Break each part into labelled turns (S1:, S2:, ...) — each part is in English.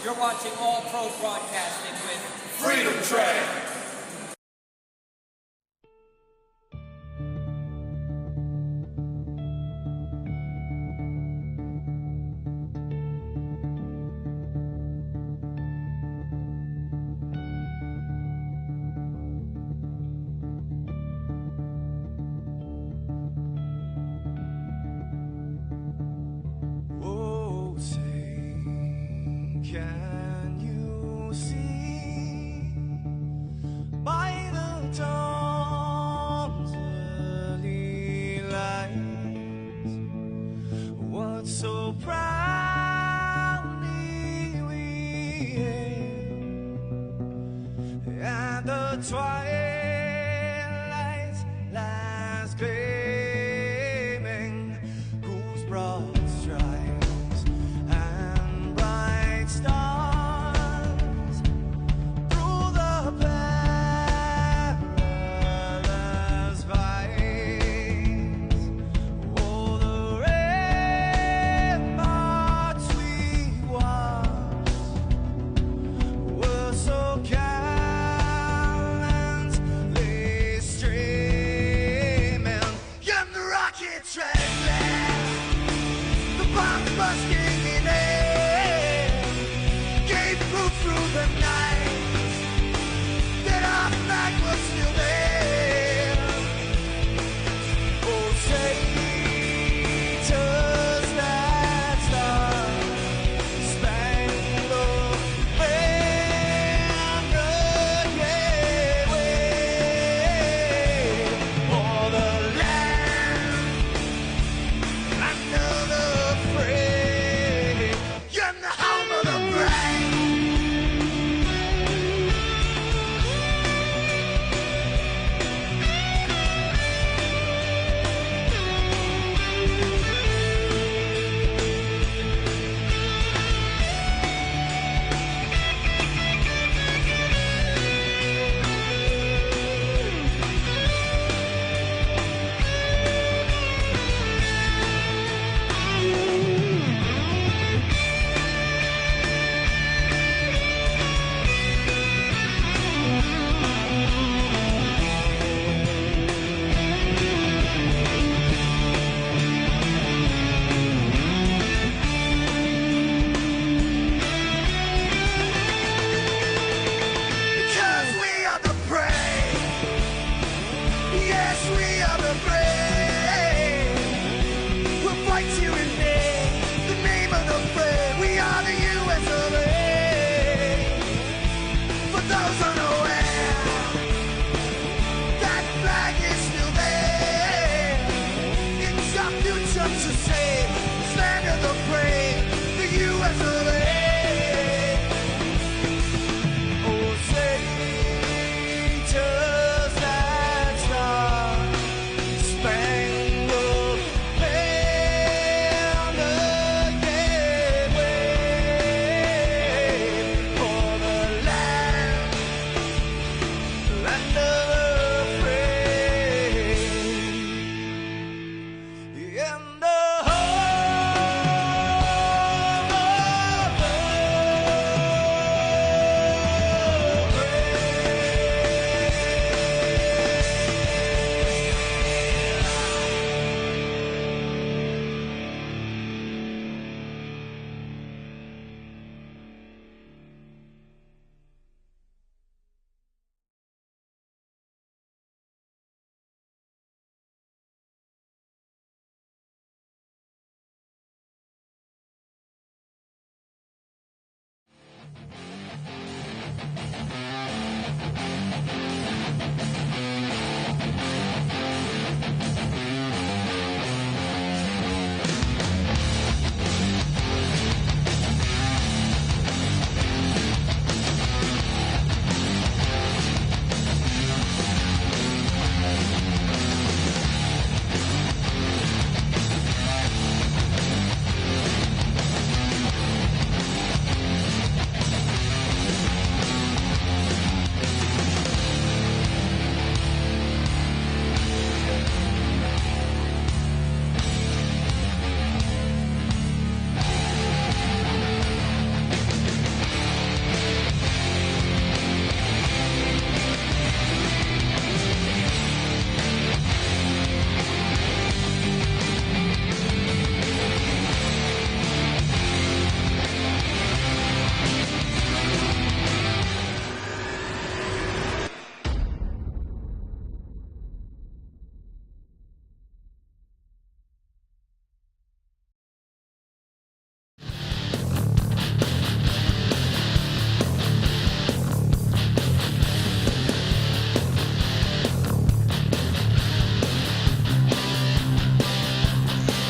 S1: You're watching All Pro Broadcasting with
S2: Freedom Train.
S3: Can you see by the dawn's early light what so proudly we hailed at the twilight's last gleaming, whose broad stripes and bright stars through the perilous fights, oh, the ramparts we watched were so gallantly streaming. the brave. We'll fight you in name, the name of the brave. We are the US of A. For those unaware, that flag is still there. It's our future to save, this land of the brave, the US of A. Oh, say, just that star-spangled banner, yet wave for the land of the brave, and the home of the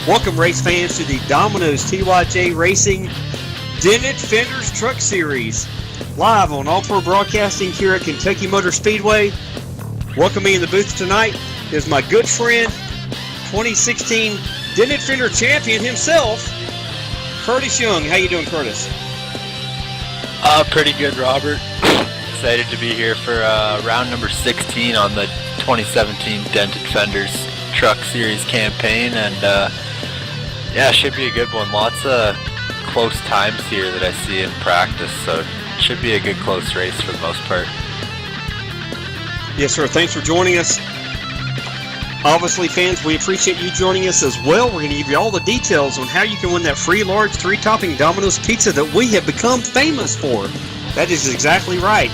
S1: Welcome, race fans, to the Domino's TYJ Racing Dented Fenders Truck Series, live on All Pro Broadcasting here at Kentucky Motor Speedway. Welcome me in the booth tonight is my good friend, 2016 Dented Fender champion himself, Curtis Young. How you doing, Curtis?
S2: Pretty good, Robert. Excited to be here for round number 16 on the 2017 Dented Fenders Truck Series campaign, and yeah, should be a good one. Lots of close times here that I see in practice, so it should be a good close race for the most part.
S1: Yes, sir. Thanks for joining us. Obviously, fans, we appreciate you joining us as well. We're going to give you all the details on how you can win that free large 3-topping Domino's pizza that we have become famous for. That is exactly right.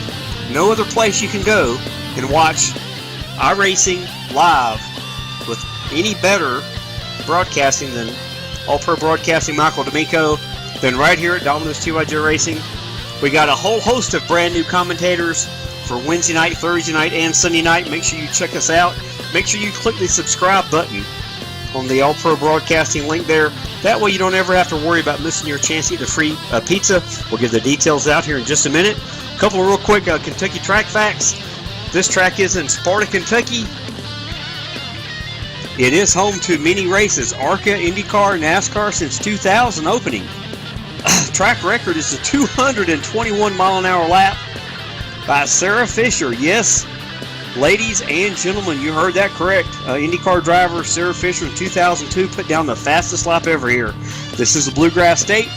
S1: No other place you can go and watch iRacing live with any better broadcasting than All Pro Broadcasting, Michael D'Amico, than right here at Domino's TYJ Racing. We got a whole host of brand new commentators for Wednesday night, Thursday night, and Sunday night. Make sure you check us out. Make sure you click the subscribe button on the All Pro Broadcasting link there. That way you don't ever have to worry about missing your chance to get the free pizza. We'll give the details out here in just a minute. A couple of real quick Kentucky track facts. This track is in Sparta, Kentucky. It is home to many races, ARCA, IndyCar, NASCAR since 2000 opening. Track record is a 221-mile-an-hour lap by Sarah Fisher. Yes, ladies and gentlemen, you heard that correct. IndyCar driver Sarah Fisher in 2002 put down the fastest lap ever here. This is the Bluegrass State.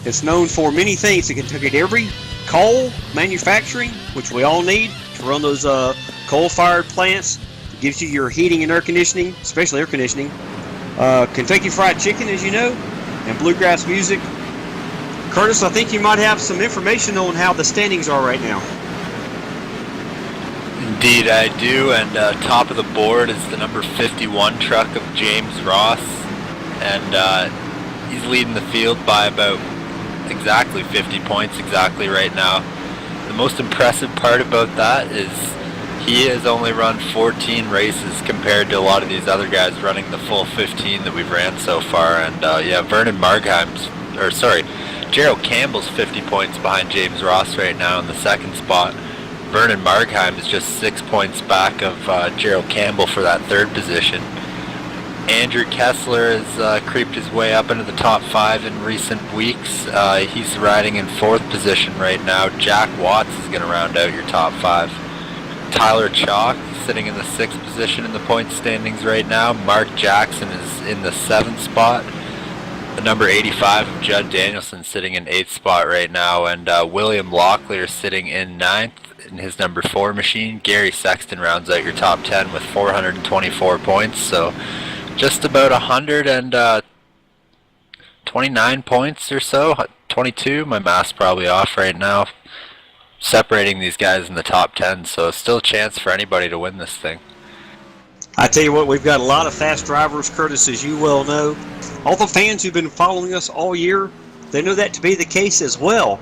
S1: It's known for many things in Kentucky Derby, coal manufacturing, which we all need to run those coal-fired plants. It gives you your heating and air conditioning, especially air conditioning. Kentucky Fried Chicken, as you know, and bluegrass music. Curtis, I think you might have some information on how the standings are right now.
S2: Indeed, I do, and top of the board is the number 51 truck of James Ross, and he's leading the field by about exactly 50 points exactly right now. The most impressive part about that is he has only run 14 races compared to a lot of these other guys running the full 15 that we've ran so far, and Gerald Campbell's 50 points behind James Ross right now in the second spot. Vernon Margheim is just 6 points back of Gerald Campbell for that third position. Andrew Kessler has creeped his way up into the top 5 in recent weeks. He's riding in 4th position right now. Jack Watts is going to round out your top 5. Tyler Chalk sitting in the 6th position in the point standings right now. Mark Jackson is in the 7th spot. The number 85 of Judd Danielson sitting in 8th spot right now, and William Locklear sitting in 9th in his number 4 machine. Gary Sexton rounds out your top 10 with 424 points, so just about 129 points or so, 22, my math's probably off right now, separating these guys in the top 10, so still a chance for anybody to win this thing.
S1: I tell you what, we've got a lot of fast drivers, Curtis, as you well know. All the fans who've been following us all year, they know that to be the case as well.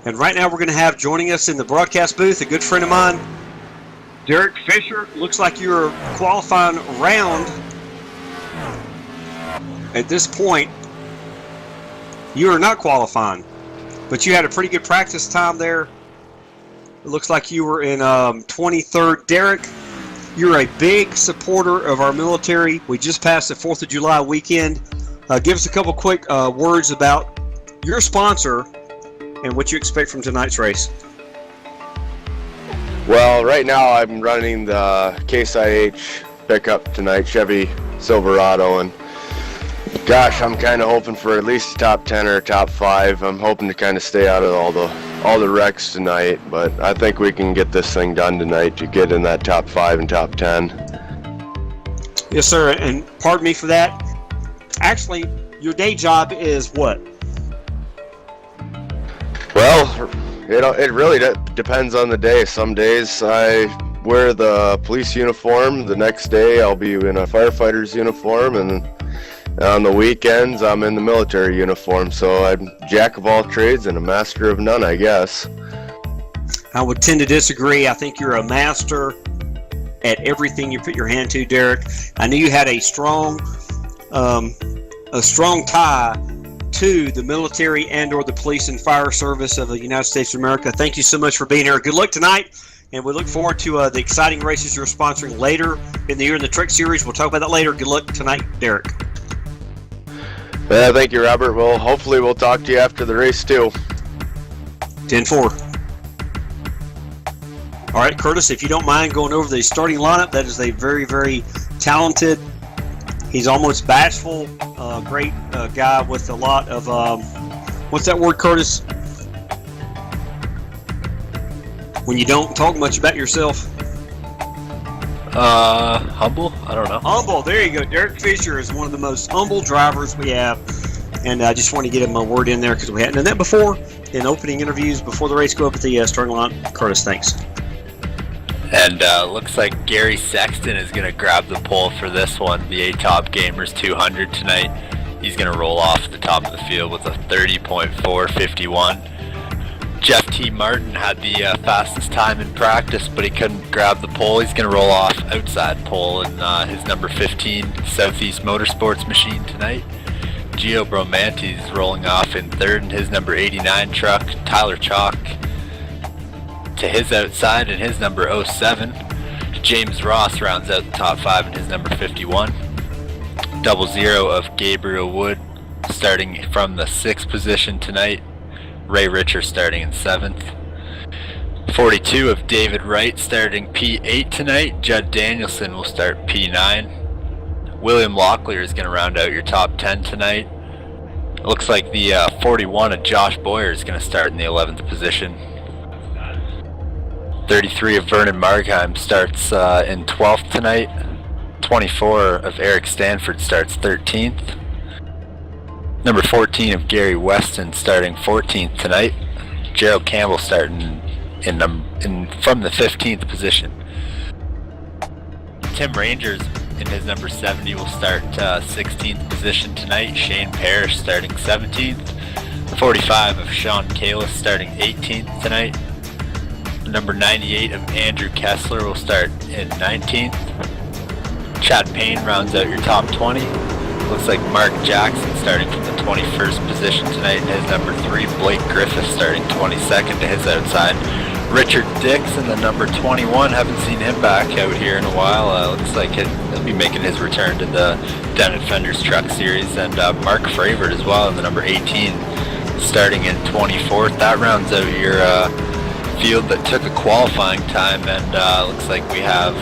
S1: And right now we're going to have joining us in the broadcast booth a good friend of mine, Derek Fisher. Looks like you're qualifying round. At this point, you are not qualifying, but you had a pretty good practice time there. It looks like you were in 23rd. Derek, you're a big supporter of our military. We just passed the 4th of July weekend. Give us a couple quick words about your sponsor and what you expect from tonight's race.
S4: Well, right now I'm running the Case IH pickup tonight, Chevy Silverado, and gosh, I'm kind of hoping for at least a top 10 or a top 5. I'm hoping to kind of stay out of all the wrecks tonight, but I think we can get this thing done tonight to get in that top 5 and top 10.
S1: Yes, sir, and pardon me for that. Actually, your day job is what?
S4: Well, it really depends on the day. Some days I wear the police uniform. The next day I'll be in a firefighter's uniform, and on the weekends I'm in the military uniform. So I'm jack of all trades and a master of none, I guess.
S1: I would tend to disagree. I think you're a master at everything you put your hand to, Derek. I knew you had a strong tie to the military and or the police and fire service of the United States of America. Thank you so much for being here. Good luck tonight, and we look forward to the exciting races you're sponsoring later in the year in the Truck Series. We'll talk about that later. Good luck tonight, Derek.
S4: Thank you, Robert. Well, hopefully we'll talk to you after the race too.
S1: 10-4. All right, Curtis, if you don't mind going over the starting lineup, that is a very, very talented, he's almost bashful, great guy with a lot of, what's that word, Curtis? When you don't talk much about yourself?
S2: Humble? I don't know.
S1: Humble, there you go. Derek Fisher is one of the most humble drivers we have, and I just want to get him a word in there because we hadn't done that before in opening interviews before the race go up at the starting line. Curtis, thanks.
S2: And looks like Gary Sexton is going to grab the pole for this one, the A-Top Gamers 200 tonight. He's going to roll off the top of the field with a 30.451. Jeff T. Martin had the fastest time in practice, but he couldn't grab the pole. He's going to roll off outside pole in his number 15 Southeast Motorsports machine tonight. Gio Bromanti is rolling off in 3rd in his number 89 truck. Tyler Chalk to his outside in his number 07. James Ross rounds out the top 5 in his number 51. 00 of Gabriel Wood starting from the 6th position tonight. Ray Richer starting in 7th. 42 of David Wright starting P8 tonight. Judd Danielson will start P9. William Locklear is going to round out your top 10 tonight. It looks like the 41 of Josh Boyer is going to start in the 11th position. 33 of Vernon Margheim starts in 12th tonight. 24 of Eric Stanford starts 13th. Number 14 of Gary Weston starting 14th tonight. Gerald Campbell starting from the 15th position. Tim Rangers in his number 70 will start 16th position tonight. Shane Parrish starting 17th. The 45 of Sean Kalis starting 18th tonight. The number 98 of Andrew Kessler will start in 19th. Chad Payne rounds out your top 20. Looks like Mark Jackson starting from the 21st position tonight in his number 3. Blake Griffith starting 22nd to his outside. Richard Dix in the number 21. Haven't seen him back out here in a while. Looks like he'll be making his return to the Dented Fenders Truck Series. And Mark Fravert as well in the number 18 starting in 24th. That rounds out your field that took a qualifying time, and looks like we have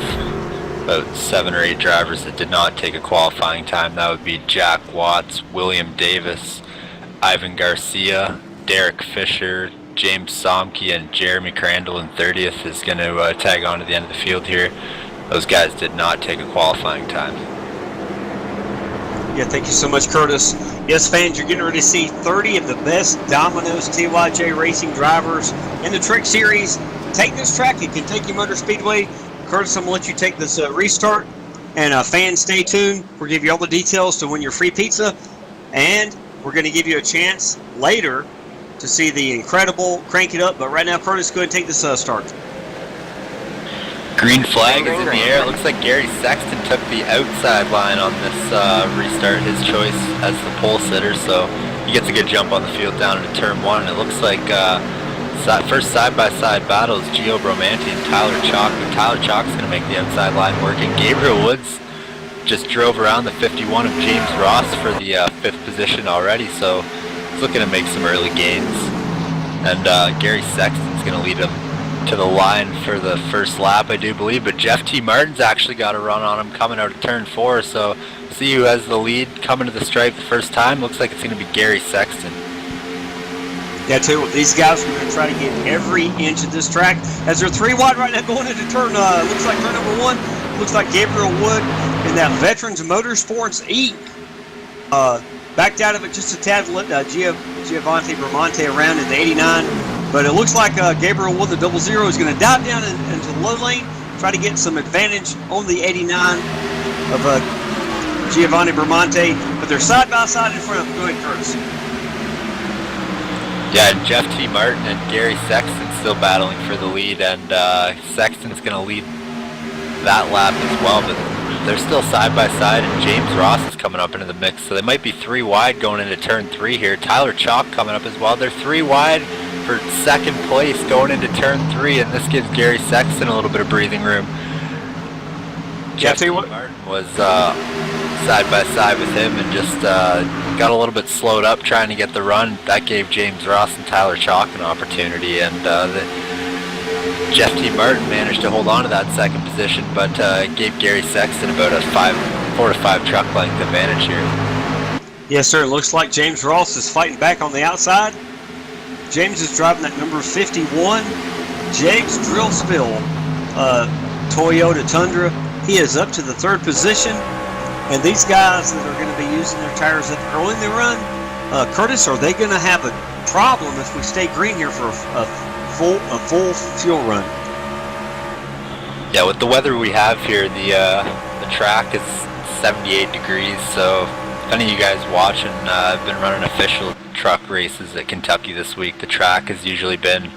S2: about 7 or 8 drivers that did not take a qualifying time. That would be Jack Watts, William Davis, Ivan Garcia, Derek Fisher, James Somke, and Jeremy Crandall in 30th is going to tag on to the end of the field here. Those guys did not take a qualifying time.
S1: Yeah, thank you so much, Curtis. Yes, fans, you're getting ready to see 30 of the best Domino's TYJ racing drivers in the Truck Series. Take this track at Kentucky Motor Speedway. Curtis, I'm going to let you take this restart. And fans, stay tuned. We'll give you all the details to win your free pizza. And we're going to give you a chance later to see the incredible Crank It Up. But right now, Curtis, go ahead and take this start.
S2: Green flag is in the air. It looks like Gary Sexton took the outside line on this restart, his choice as the pole sitter, so he gets a good jump on the field down into turn 1. And it looks like first side-by-side battles, Gio Bromanti and Tyler Chalk. But Tyler Chalk's going to make the outside line work. And Gabriel Woods just drove around the 51 of James Ross for the 5th position already, so he's looking to make some early gains. And Gary Sexton's going to lead him to the line for the first lap, I do believe, but Jeff T. Martin's actually got a run on him coming out of turn 4, so see who has the lead coming to the stripe the first time. Looks like it's going to be Gary Sexton.
S1: Yeah, too. These guys are going to try to get every inch of this track. As they're 3 wide right now going into turn, looks like turn number 1. Looks like Gabriel Wood in that Veterans Motorsports E. Backed out of it just a tad, Giovanni Bramante around in the 89. But it looks like Gabriel Wood, the 00, is going to dive down into the low lane, try to get some advantage on the 89 of Giovanni Bramante. But they're side by side in front of him. Go ahead, Curtis.
S2: Yeah, and Jeff T. Martin and Gary Sexton still battling for the lead, and Sexton's going to lead that lap as well. But they're still side by side, and James Ross is coming up into the mix, so they might be 3 wide going into turn 3 here. Tyler Chalk coming up as well. They're 3 wide for second place going into turn 3, and this gives Gary Sexton a little bit of breathing room. Jeff T. Martin was side by side with him and just got a little bit slowed up trying to get the run. That gave James Ross and Tyler Chalk an opportunity, and Jeff T. Martin managed to hold on to that second position, but gave Gary Sexton about a 4 to 5 truck length advantage here.
S1: Yes, sir. It looks like James Ross is fighting back on the outside. James is driving that number 51 James Drillspill Toyota Tundra. He is up to the 3rd position, and these guys that are going to be using their tires up early in the run, Curtis, are they going to have a problem if we stay green here for a full fuel run?
S2: Yeah, with the weather we have here, the track is 78 degrees, so if any of you guys watching have been running official truck races at Kentucky this week, the track has usually been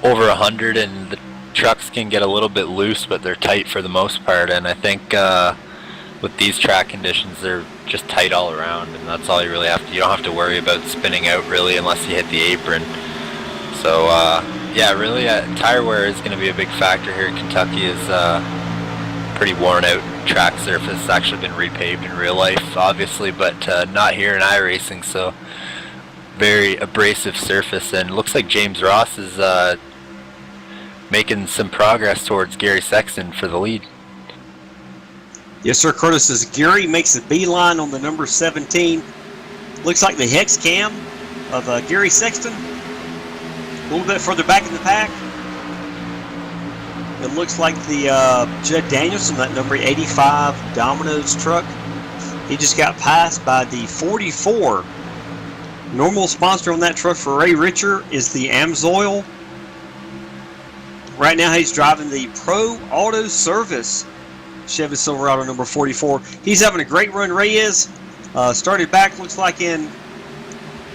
S2: over 100, and the trucks can get a little bit loose, but they're tight for the most part. And I think with these track conditions, they're just tight all around, and that's all you really have to. You don't have to worry about spinning out really unless you hit the apron. So yeah, really, tire wear is going to be a big factor here. Kentucky is pretty worn out track surface. It's actually been repaved in real life, obviously, but not here in iRacing, so very abrasive surface. And it looks like James Ross is making some progress towards Gary Sexton for the lead.
S1: Yes, sir, Curtis, as Gary makes a beeline on the number 17. Looks like the hex cam of Gary Sexton. A little bit further back in the pack. It looks like the Judd Danielson, that number 85 Domino's truck. He just got passed by the 44. Normal sponsor on that truck for Ray Richer is the Amsoil. Right now he's driving the Pro Auto Service Chevy Silverado number 44. He's having a great run. Ray is started back, looks like in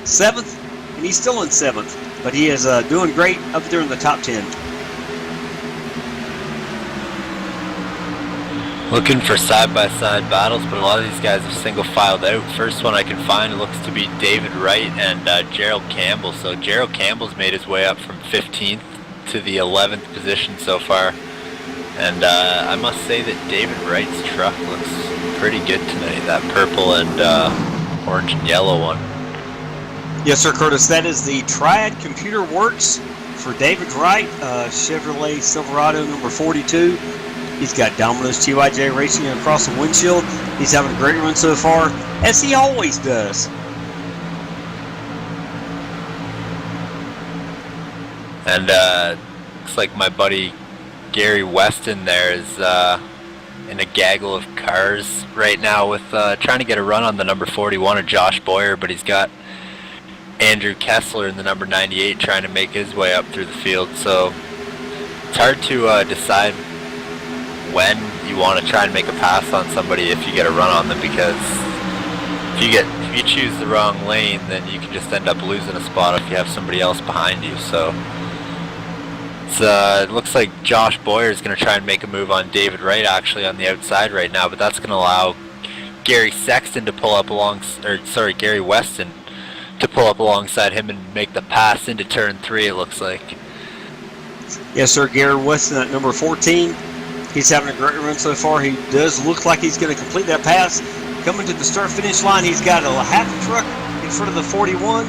S1: 7th, and he's still in 7th, but he is doing great up there in the top 10.
S2: Looking for side-by-side battles, but a lot of these guys have single-filed out. First one I can find looks to be David Wright and Gerald Campbell. So Gerald Campbell's made his way up from 15th to the 11th position so far. And I must say that David Wright's truck looks pretty good tonight. That purple and orange and yellow one.
S1: Yes, sir, Curtis. That is the Triad Computer Works for David Wright, Chevrolet Silverado number 42. He's got Domino's TYJ Racing across the windshield. He's having a great run so far, as he always does.
S2: And looks like my buddy Gary Weston there is in a gaggle of cars right now with trying to get a run on the number 41 of Josh Boyer, but he's got Andrew Kessler in the number 98 trying to make his way up through the field. So it's hard to decide when you want to try and make a pass on somebody if you get a run on them, because if you choose the wrong lane, then you can just end up losing a spot if you have somebody else behind you. So it looks like Josh Boyer is going to try and make a move on David Wright actually on the outside right now, but that's going to allow Gary Sexton to pull up Gary Weston to pull up alongside him and make the pass into turn 3, it looks like.
S1: Yes, sir, Gary Weston at number 14. He's having a great run so far. He does look like he's going to complete that pass. Coming to the start-finish line, he's got a half a truck in front of the 41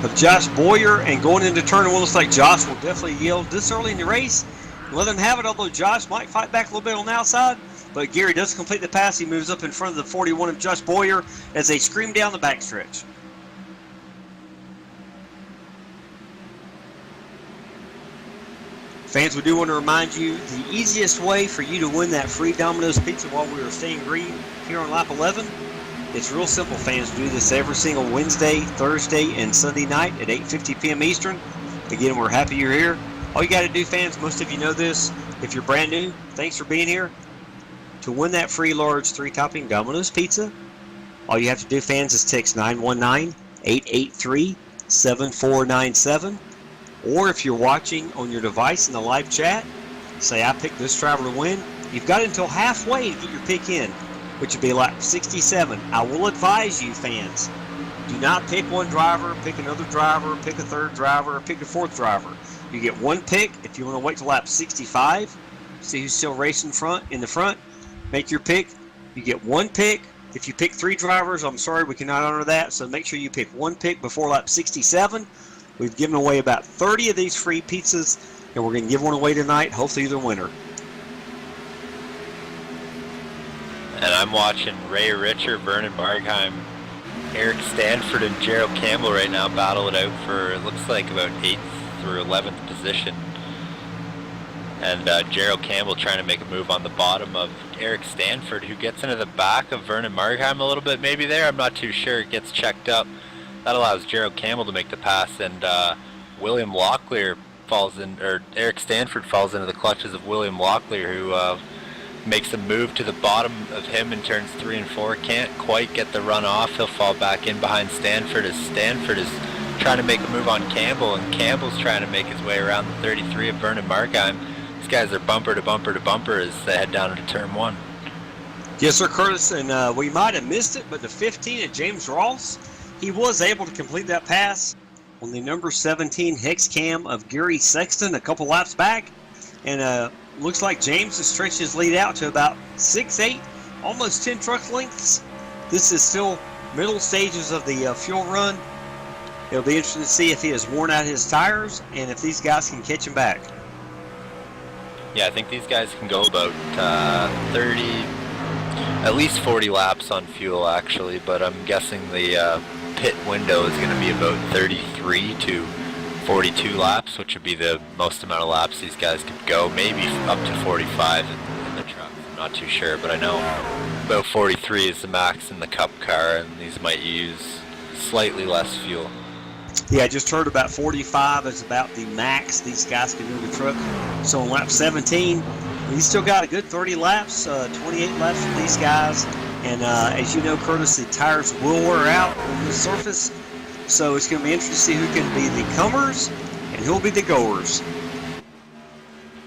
S1: of Josh Boyer, and going into turn 1, looks like Josh will definitely yield this early in the race. Let him have it, although Josh might fight back a little bit on the outside. But Gary does complete the pass. He moves up in front of the 41 of Josh Boyer as they scream down the backstretch. Fans, we do want to remind you the easiest way for you to win that free Domino's pizza while we are staying green here on lap 11. It's real simple, fans. We do this every single Wednesday, Thursday, and Sunday night at 8:50 p.m. Eastern. Again, we're happy you're here. All you got to do, fans, most of you know this. If you're brand new, thanks for being here. To win that free large 3-topping Domino's pizza, all you have to do, fans, is text 919-883-7497. Or if you're watching on your device in the live chat, say, I picked this driver to win. You've got until halfway to get your pick in, which would be lap 67. I will advise you, fans, do not pick one driver, pick another driver, pick a third driver, or pick a fourth driver. You get one pick. If you want to wait till lap 65, see who's still racing in the front, make your pick. You get one pick. If you pick 3 drivers, I'm sorry, we cannot honor that, so make sure you pick one pick before lap 67. We've given away about 30 of these free pizzas, and we're going to give one away tonight. Hopefully you're the winner.
S2: And I'm watching Ray Richer, Vernon Margheim, Eric Stanford, and Gerald Campbell right now battle it out for, it looks like, about 8th or 11th position. And Gerald Campbell trying to make a move on the bottom of Eric Stanford, who gets into the back of Vernon Margheim a little bit maybe there. I'm not too sure. It gets checked up. That allows Gerald Campbell to make the pass, and William Locklear falls in, or Eric Stanford falls into the clutches of William Locklear, who makes a move to the bottom of him in turns 3 and 4. Can't quite get the run off. He'll fall back in behind Stanford as Stanford is trying to make a move on Campbell, and Campbell's trying to make his way around the 33 of Vernon Margheim. These guys are bumper to bumper to bumper as they head down into turn 1.
S1: Yes, sir, Curtis, and we might have missed it, but the 15 of James Ross, he was able to complete that pass on the number 17 hex cam of Gary Sexton a couple laps back. And looks like James has stretched his lead out to about 6-8, almost 10 truck lengths. This is still middle stages of the fuel run. It'll be interesting to see if he has worn out his tires and if these guys can catch him back.
S2: Yeah, I think these guys can go about 30, at least 40 laps on fuel actually, but I'm guessing the pit window is going to be about 33 to 42 laps, which would be the most amount of laps these guys could go, maybe up to 45 in the truck. I'm not too sure, but I know about 43 is the max in the Cup car, and these might use slightly less fuel.
S1: Yeah, I just heard about 45 is about the max these guys can do the truck. So on lap 17, He's still got a good 30 laps, 28 laps for these guys. And as you know, Curtis, the tires will wear out on this surface. So it's going to be interesting to see who can be the comers and who'll be the goers.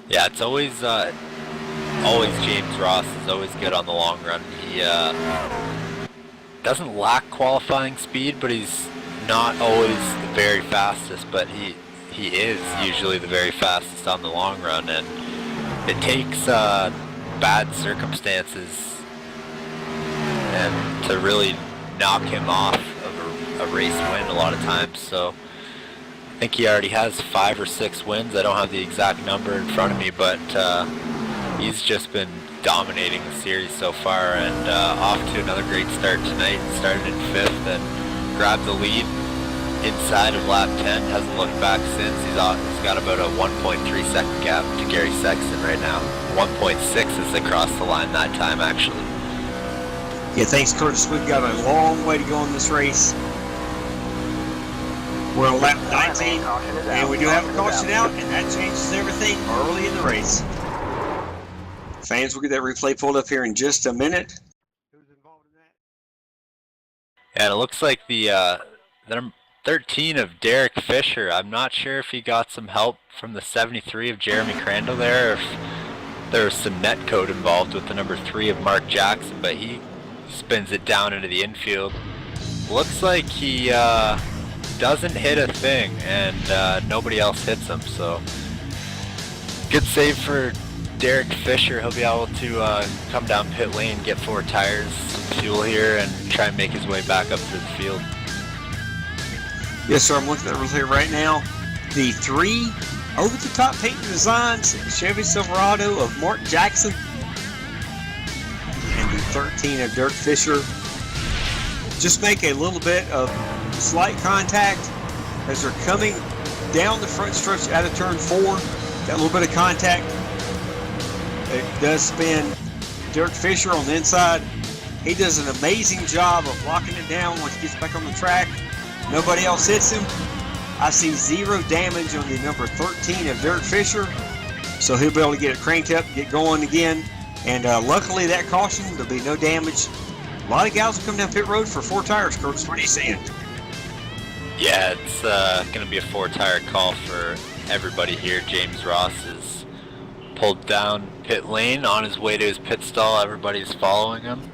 S2: Yeah, it's always James Ross is always good on the long run. He doesn't lack qualifying speed, but he's not always the very fastest, but he is usually the very fastest on the long run, and it takes bad circumstances and to really knock him off of a race win a lot of times. So I think he already has 5 or 6 wins. I don't have the exact number in front of me, but he's just been dominating the series so far, and off to another great start tonight. Started in 5th and grabbed the lead inside of lap 10. Hasn't looked back since. He's got about a 1.3 second gap to Gary Sexton right now. 1.6 as they crossed the line that time, actually.
S1: Yeah, thanks, Curtis. We've got a long way to go in this race. We're on lap 19, and we do have a caution out, and that changes everything early in the race. Fans, we'll get that replay pulled up here in just a minute. Who's involved in that?
S2: And it looks like the number 13 of Derek Fisher. I'm not sure if he got some help from the 73 of Jeremy Crandall there, or if there was some net code involved with the number 3 of Mark Jackson, but he spins it down into the infield. Looks like he doesn't hit a thing, and nobody else hits him, so good save for Derek Fisher. He'll be able to come down pit lane, get 4 tires, some fuel here, and try and make his way back up to the field.
S1: Yes, sir, I'm looking at it here right now. The 3 over-the-top paint designs Chevy Silverado of Mark Jackson, and the 13 of Derek Fisher just make a little bit of slight contact as they're coming down the front stretch out of turn 4. Got a little bit of contact. It does spin Derek Fisher on the inside. He does an amazing job of locking it down once he gets back on the track. Nobody else hits him. I see 0 damage on the number 13 of Derek Fisher, so he'll be able to get it cranked up, get going again. And luckily that caution, there'll be no damage. A lot of guys will come down pit road for 4 tires, Curtis. What are you saying?
S2: Yeah, it's going to be a 4-tire call for everybody here. James Ross is pulled down pit lane on his way to his pit stall. Everybody's following him.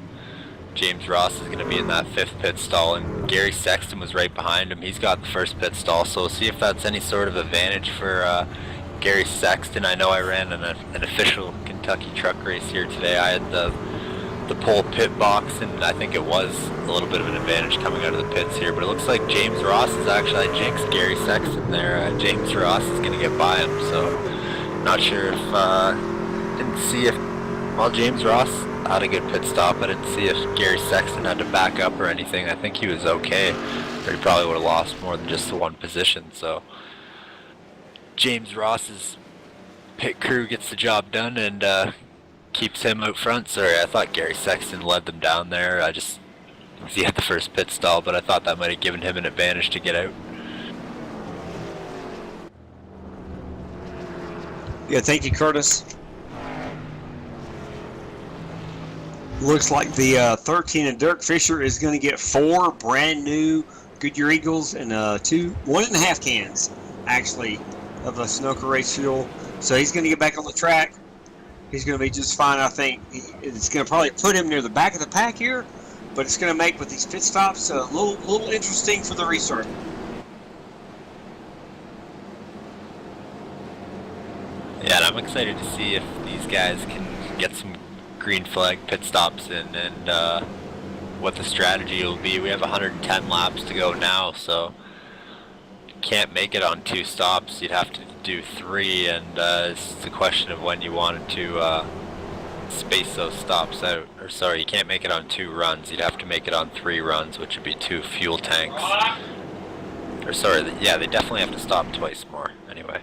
S2: James Ross is going to be in that 5th pit stall, and Gary Sexton was right behind him. He's got the 1st pit stall, so we'll see if that's any sort of advantage for Gary Sexton. I know I ran an official Kentucky truck race here today. I had the pole pit box, and I think it was a little bit of an advantage coming out of the pits here, but it looks like James Ross is actually, I jinxed Gary Sexton there. James Ross is going to get by him, so not sure if, didn't see if, well, James Ross had a good pit stop. I didn't see if Gary Sexton had to back up or anything. I think he was okay, or he probably would have lost more than just the 1 position, so James Ross's pit crew gets the job done and keeps him out front. Sorry, I thought Gary Sexton led them down there. He had the 1st pit stall, but I thought that might have given him an advantage to get out.
S1: Yeah, thank you, Curtis. Looks like the 13 of Derek Fisher is going to get 4 brand new Goodyear Eagles and 1.5 cans, actually, of a Sunoco race fuel. So he's going to get back on the track. He's going to be just fine, I think. It's going to probably put him near the back of the pack here, but it's going to make, with these pit stops, a little interesting for the restart.
S2: Yeah, and I'm excited to see if these guys can get some green flag pit stops in, and what the strategy will be. We have 110 laps to go now, so can't make it on 2 stops. You'd have to do 3, and it's the question of when you wanted to space those stops out. Or sorry, you can't make it on 2 runs. You'd have to make it on 3 runs, which would be 2 fuel tanks. Or sorry, yeah, they definitely have to stop twice more. Anyway.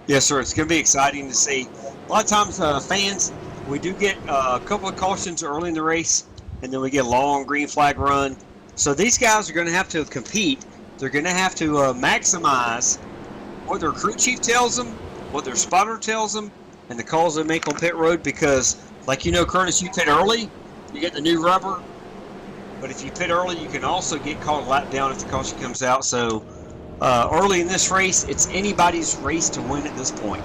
S1: Yes, sir. It's going to be exciting to see. A lot of times, fans, we do get a couple of cautions early in the race, and then we get a long green flag run. So these guys are going to have to compete. They're going to have to maximize what their crew chief tells them, what their spotter tells them, and the calls they make on pit road, because, like Curtis, you pit early, you get the new rubber. But if you pit early, you can also get caught a lap down if the caution comes out. So early in this race, it's anybody's race to win at this point.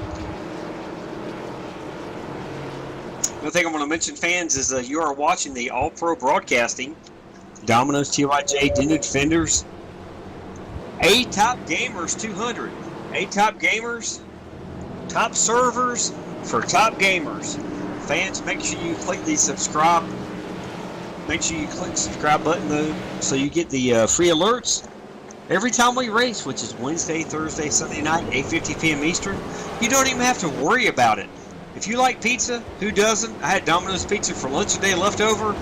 S1: Another thing I want to mention, fans, is you are watching the All-Pro Broadcasting, Domino's, TYJ, Dented Fenders, A-Top Gamers 200. A-Top Gamers, top servers for top gamers. Fans, make sure you click the subscribe. Make sure you click the subscribe button, though, so you get the free alerts every time we race, which is Wednesday, Thursday, Sunday night, 8:50 p.m. Eastern. You don't even have to worry about it. If you like pizza, who doesn't? I had Domino's pizza for lunch today left over.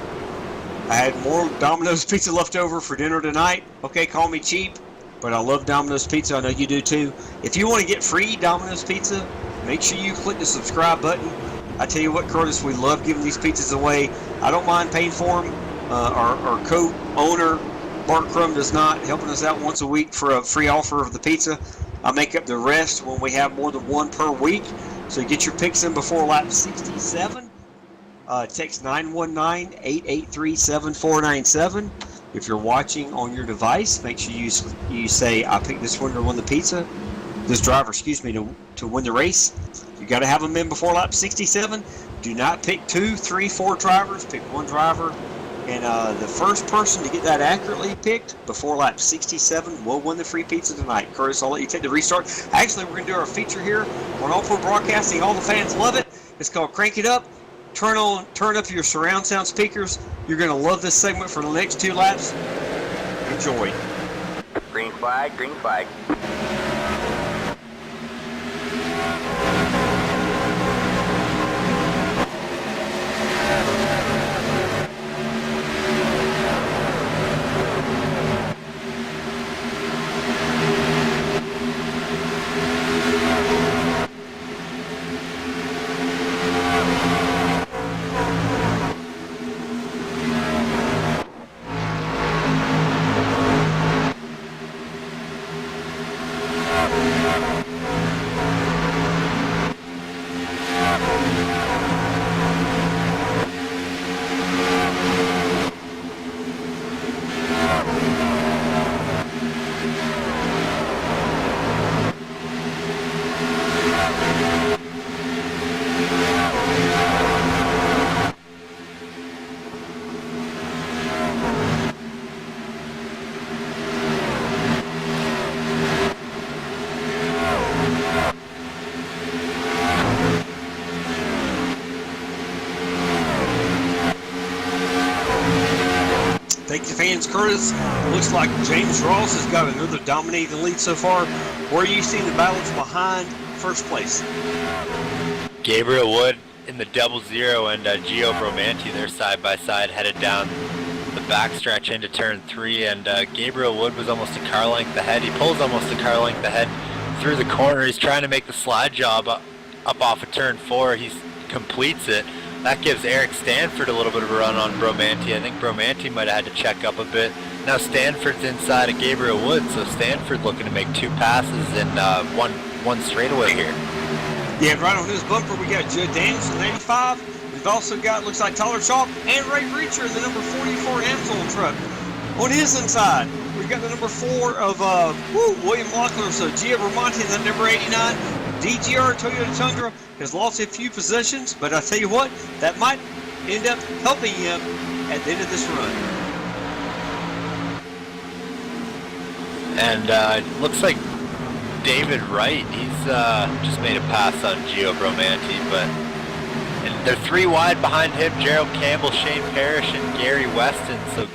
S1: I had more Domino's pizza left over for dinner tonight. Okay, call me cheap, but I love Domino's pizza. I know you do too. If you want to get free Domino's pizza, make sure you click the subscribe button. I tell you what, Curtis, we love giving these pizzas away. I don't mind paying for them. Our co-owner, Bart Crum, does not, helping us out once a week for a free offer of the pizza. I make up the rest when we have more than one per week. So you get your picks in before lap 67. Text 919-883-7497. If you're watching on your device, make sure you say, I picked this winner to win the pizza. This driver, to win the race. You got to have them in before lap 67. Do not pick 2, 3, 4 drivers. Pick one driver. And the first person to get that accurately picked before lap 67 will win the free pizza tonight. Curtis, I'll let you take the restart. Actually, we're going to do our feature here on All-Pro Broadcasting. All the fans love it. It's called Crank It Up. Turn up your surround sound speakers. You're going to love this segment for the next 2 laps. Enjoy.
S5: Green flag, green flag.
S1: Thank you, fans. Curtis, looks like James Ross has got another dominating lead so far. Where are you seeing the battles behind first place?
S2: Gabriel Wood in the 00 and Gio Bromanti, they're side by side, headed down the backstretch into turn 3, and Gabriel Wood was almost a car length ahead. He pulls almost a car length ahead through the corner. He's trying to make the slide job up off of turn 4. He completes it. That gives Eric Stanford a little bit of a run on Bromanti. I think Bromanti might have had to check up a bit. Now Stanford's inside of Gabriel Wood, so Stanford looking to make 2 passes and one straightaway here.
S1: Yeah, right on this bumper we got Judd Danielson, 85. We've also got, looks like Tyler Shaw and Ray Reacher in the number 44 Amsoil truck. On his inside, we've got the number 4 of William Locklear, so Gio Vermonti in the number 89. DGR Toyota Tundra has lost a few positions, but I tell you what, that might end up helping him at the end of this run.
S2: And looks like David Wright, he's just made a pass on Gio Bromanti, but and they're 3 wide behind him, Gerald Campbell, Shane Parrish, and Gary Weston, so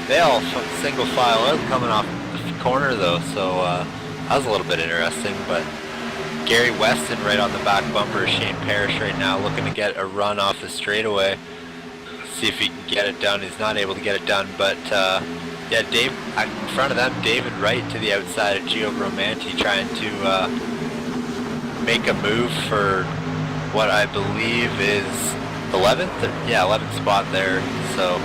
S2: they all single file out coming off the corner though, so that was a little bit interesting, but Gary Weston right on the back bumper of Shane Parrish right now, looking to get a run off the straightaway. See if he can get it done. He's not able to get it done, but yeah, Dave in front of them, David Wright to the outside of Gio Bromanti, trying to make a move for what I believe is 11th. Yeah, 11th spot there. So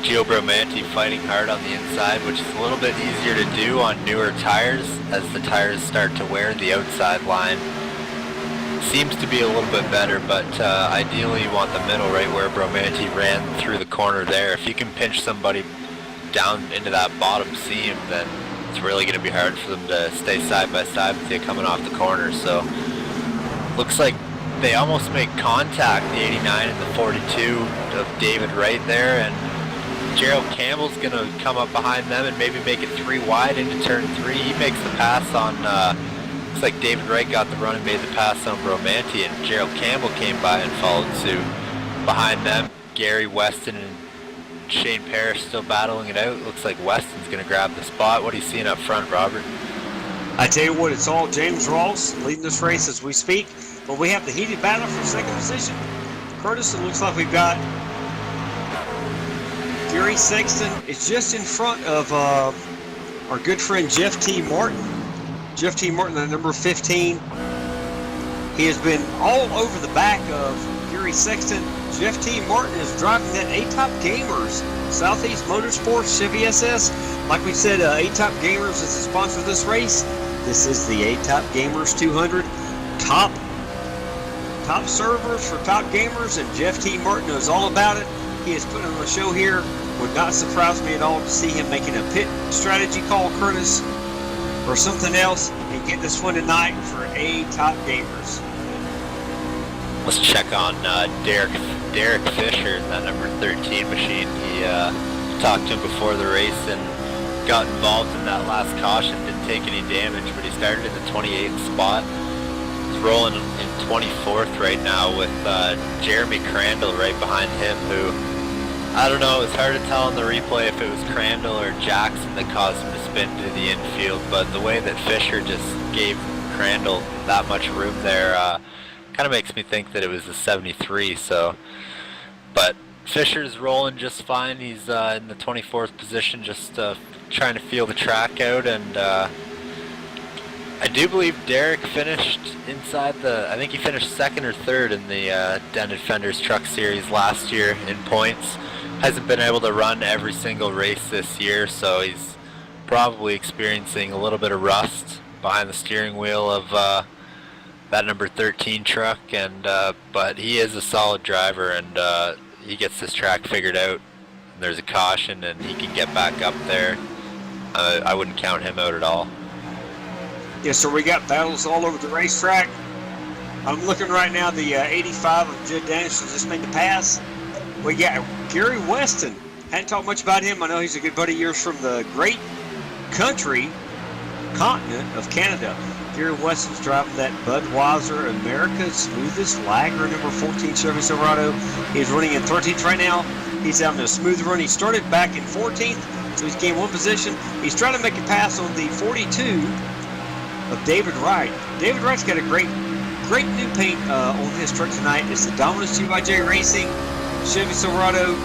S2: Gio Bromanti fighting hard on the inside, which is a little bit easier to do on newer tires as the tires start to wear the outside line. seems to be a little bit better, but ideally you want the middle, right where Bromanti ran through the corner there. If you can pinch somebody down into that bottom seam, then it's really going to be hard for them to stay side by side with you coming off the corner. So looks like they almost make contact, the 89 and the 42 of David Wright there, and Gerald Campbell's going to come up behind them and maybe make it 3 wide into turn 3. He makes the pass on, looks like David Wright got the run and made the pass on Bromanti, and Gerald Campbell came by and followed suit. Behind them, Gary Weston and Shane Parrish still battling it out. Looks like Weston's going to grab the spot. What are you seeing up front, Robert?
S1: I tell you what, it's all James Ross leading this race as we speak, but we have the heated battle for second position. Curtis, it looks like we've got Gary Sexton is just in front of our good friend Jeff T. Martin. Jeff T. Martin, the number 15. He has been all over the back of Gary Sexton. Jeff T. Martin is driving that A-Top Gamers Southeast Motorsports Chevy SS. Like we said, A-Top Gamers is the sponsor of this race. This is the A-Top Gamers 200. Top servers for Top Gamers, and Jeff T. Martin knows all about it. He is putting on a show here. Would not surprise me at all to see him making a pit strategy call, Curtis, or something else, and get this one tonight for A-Top Gamers.
S2: Let's check on Derek Fisher, that number 13 machine. He talked to him before the race and got involved in that last caution. Didn't take any damage, but he started in the 28th spot. He's rolling in 24th right now with Jeremy Crandall right behind him, who, I don't know, it's hard to tell in the replay if it was Crandall or Jackson that caused him to spin to the infield, but the way that Fisher just gave Crandall that much room there kind of makes me think that it was a 73. So, but Fisher's rolling just fine. He's in the 24th position, just trying to feel the track out, and I do believe Derek finished inside I think he finished second or third in the Dented Fenders Truck Series last year in points. Hasn't been able to run every single race this year, so he's probably experiencing a little bit of rust behind the steering wheel of that number 13 truck, and but he is a solid driver, and he gets this track figured out. There's a caution and he can get back up there. I wouldn't count him out at all.
S1: Yes, sir, we got battles all over the racetrack. I'm looking right now, the 85 of Judd Danielson just made the pass. We got Gary Weston. Hadn't talked much about him. I know he's a good buddy of yours from the great continent of Canada. Gary Weston's driving that Budweiser America's Smoothest Lager, number 14 Chevy Silverado. He's running in 13th right now. He's having a smooth run. He started back in 14th, so he's gained one position. He's trying to make a pass on the 42 of David Wright. David Wright's got a great new paint on his truck tonight. It's the Dominus 2xJ Racing Chevy Silverado.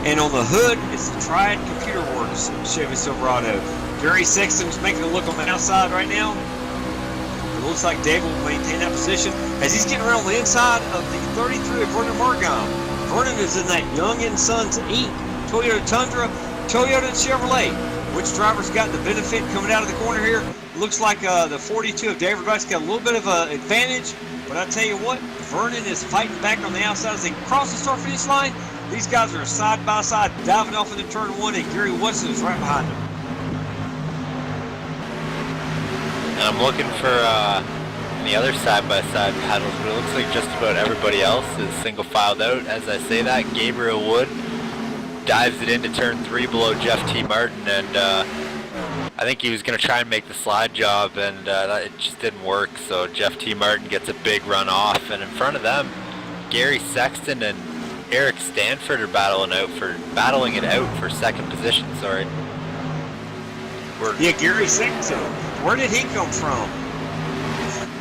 S1: And on the hood, it's the Triad Computer Works Chevy Silverado. Gary Sexton's making a look on the outside right now. It looks like David will maintain that position as he's getting around the inside of the 33 of Vernon Margam. Vernon is in that Young & Sons Inc. Toyota Tundra, Toyota Chevrolet. Which driver's got the benefit coming out of the corner here? Looks like the 42 of David Wright's got a little bit of an advantage, but I tell you what, Vernon is fighting back on the outside as they cross the start finish line. These guys are side by side, diving off into turn one, and Gary Weston is right behind them.
S2: And I'm looking for the other side-by-side battles, but it looks like just about everybody else is single-filed out. As I say that, Gabriel Wood dives it into turn 3 below Jeff T. Martin, and I think he was going to try and make the slide job, and it just didn't work, so Jeff T. Martin gets a big run off, and in front of them, Gary Sexton and Eric Stanford are battling it out for second position, sorry.
S1: Yeah, Gary Sexton. Where did he come from?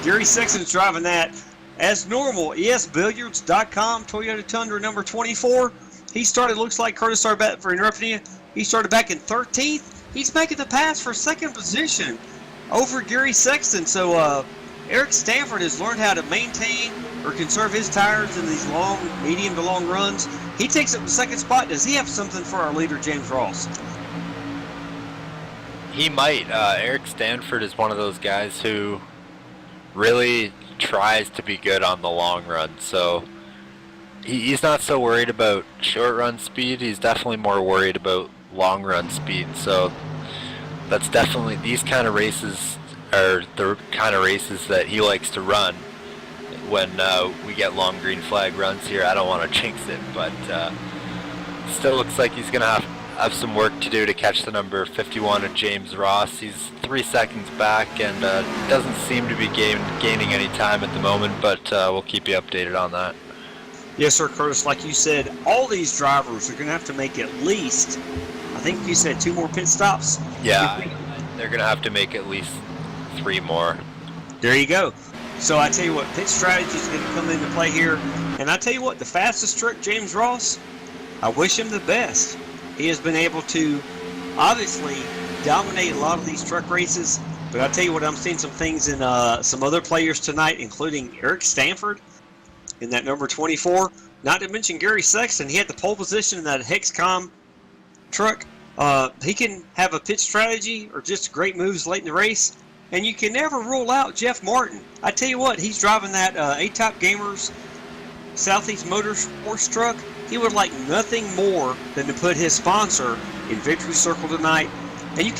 S1: Gary Sexton's driving that as normal. ESBilliards.com Toyota Tundra number 24. He started, looks like Curtis, sorry for interrupting you. He started back in 13th. He's making the pass for second position over Gary Sexton. So Eric Stanford has learned how to maintain or conserve his tires in these long, medium to long runs. He takes up the second spot. Does he have something for our leader, James Ross?
S2: He might. Eric Stanford is one of those guys who really tries to be good on the long run. So he's not so worried about short run speed. He's definitely more worried about long run speed. So that's definitely, these kind of races are the kind of races that he likes to run when we get long green flag runs here. I don't want to jinx it, but still looks like he's going to have some work to do to catch the number 51 of James Ross. He's 3 seconds back and doesn't seem to be gaining any time at the moment, but we'll keep you updated on that.
S1: Yes, sir, Curtis. Like you said, all these drivers are going to have to make at least, I think you said 2 more pit stops?
S2: Yeah, they're going to have to make at least 3 more.
S1: There you go. So I tell you what, pit strategy is going to come into play here. And I tell you what, the fastest truck, James Ross, I wish him the best. He has been able to obviously dominate a lot of these truck races. But I tell you what, I'm seeing some things in some other players tonight, including Eric Stanford in that number 24. Not to mention Gary Sexton. He had the pole position in that Hexcom truck. He can have a pit strategy or just great moves late in the race. And you can never rule out Jeff Martin. I tell you what, he's driving that A-Top Gamers Southeast Motorsports truck. He would like nothing more than to put his sponsor in victory circle tonight. And you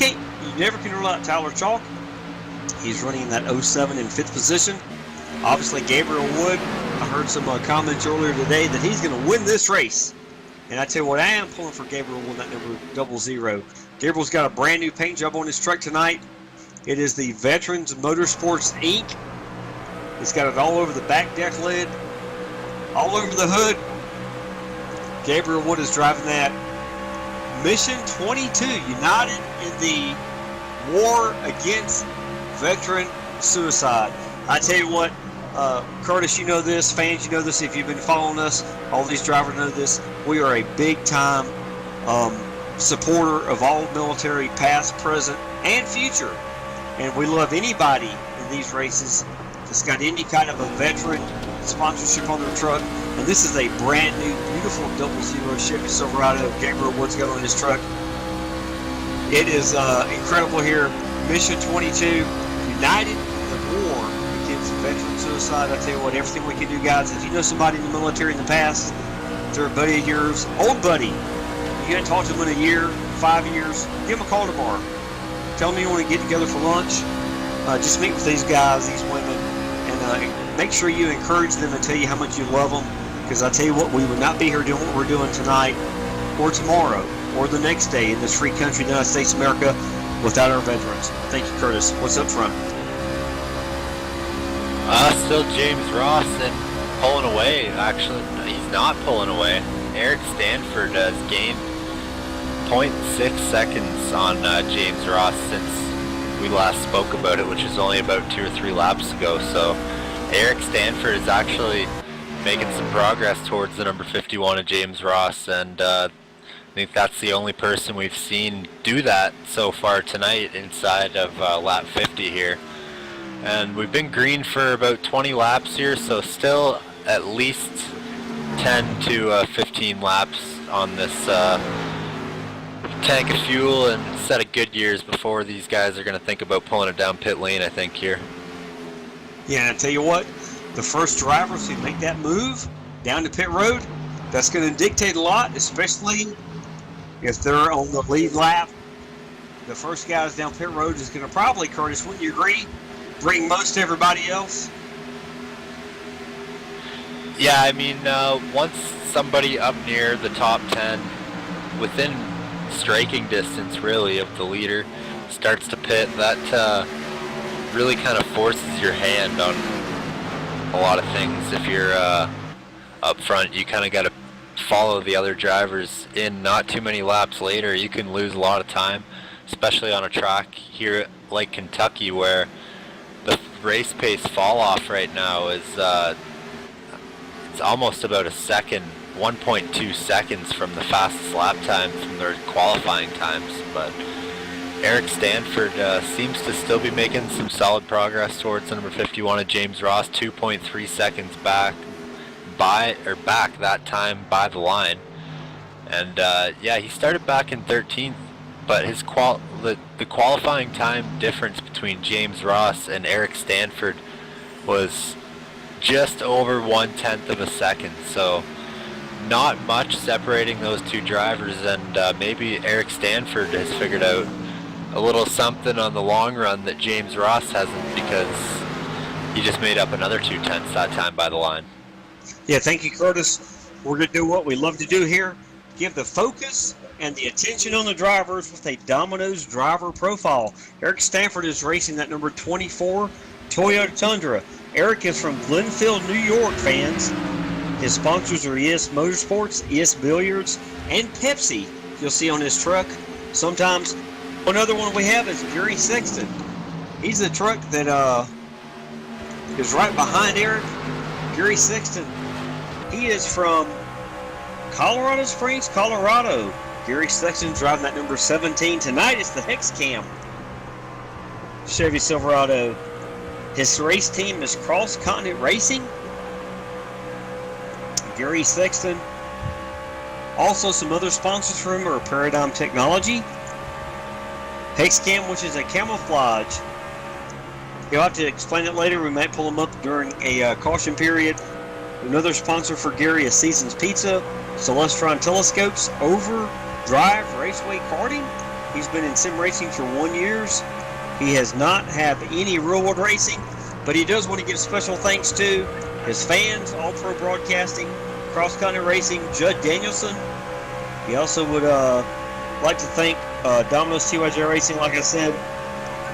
S1: never can rule out Tyler Chalk. He's running that 07 in 5th position. Obviously, Gabriel Wood, I heard some comments earlier today that he's going to win this race. And I tell you what, I am pulling for Gabriel Wood, that number 00. Gabriel's got a brand new paint job on his truck tonight. It is the Veterans Motorsports Inc. It's got it all over the back deck lid, all over the hood. Gabriel Wood is driving that Mission 22, united in the war against veteran suicide. I tell you what, Curtis, you know this, fans, you know this if you've been following us, all these drivers know this. We are a big-time supporter of all military, past, present, and future. And we love anybody in these races that's got any kind of a veteran sponsorship on their truck. And this is a brand new, beautiful 00 Chevy Silverado Gabriel Wood's got on his truck. It is incredible here. Mission 22, united in the war against veteran suicide. I tell you what, everything we can do, guys. If you know somebody in the military in the past, if they're a buddy of yours, old buddy, you haven't talked to them in a year, 5 years, give them a call tomorrow. Tell them you want to get together for lunch. Just meet with these guys, these women, and make sure you encourage them and tell you how much you love them. Because I tell you what, we would not be here doing what we're doing tonight, or tomorrow, or the next day in this free country, the United States of America, without our veterans. Thank you, Curtis. What's up front?
S2: Still James Ross and pulling away. Actually, he's not pulling away. Eric Stanford has gained 0.6 seconds on James Ross since we last spoke about it, which is only about 2 or 3 laps ago. So Eric Stanford is actually making some progress towards the number 51 of James Ross, and I think that's the only person we've seen do that so far tonight inside of lap 50 here. And we've been green for about 20 laps here, so still at least 10 to 15 laps on this tank of fuel and set of good years before these guys are going to think about pulling it down pit lane, I think, here.
S1: Yeah, and I tell you what, the first drivers who make that move down to pit road, that's going to dictate a lot, especially if they're on the lead lap. The first guys down pit road is going to probably, Curtis, wouldn't you agree, bring most everybody else?
S2: Yeah, I mean, once somebody up near the top 10, within striking distance, really, of the leader, starts to pit, that really kind of forces your hand on a lot of things. If you're up front, you kind of got to follow the other drivers in. Not too many laps later, you can lose a lot of time, especially on a track here like Kentucky, where the race pace fall off right now is it's almost about a second, 1.2 seconds from the fastest lap time from their qualifying times. But Eric Stanford seems to still be making some solid progress towards number 51 of James Ross, 2.3 seconds back that time by the line. And yeah, he started back in 13th, but his the qualifying time difference between James Ross and Eric Stanford was just over 1/10 of a second. So not much separating those two drivers, and maybe Eric Stanford has figured out a little something on the long run that James Ross hasn't, because he just made up another 2/10 that time by the line.
S1: Yeah, thank you, Curtis. We're going to do what we love to do here, give the focus and the attention on the drivers with a Domino's driver profile. Eric Stanford is racing that number 24 Toyota Tundra. Eric is from Glenfield, New York, fans. His sponsors are ES Motorsports, ES Billiards, and Pepsi. You'll see on his truck. Sometimes another one we have is Gary Sexton. He's the truck that is right behind Eric. Gary Sexton. He is from Colorado Springs, Colorado. Gary Sexton driving that number 17. Tonight it's the Hex Cam Chevy Silverado. His race team is Cross Continent Racing. Gary Sexton. Also, some other sponsors for him are Paradigm Technology, Hex Cam, which is a camouflage. You'll have to explain it later. We might pull him up during a caution period. Another sponsor for Gary is Seasons Pizza, Celestron Telescopes, Overdrive Raceway Karting. He's been in sim racing for 1 year. He has not had any real world racing, but he does want to give special thanks to his fans, All Pro Broadcasting, Cross Country Racing, Judd Danielson. He also would like to thank Domino's TYJ Racing, like I said,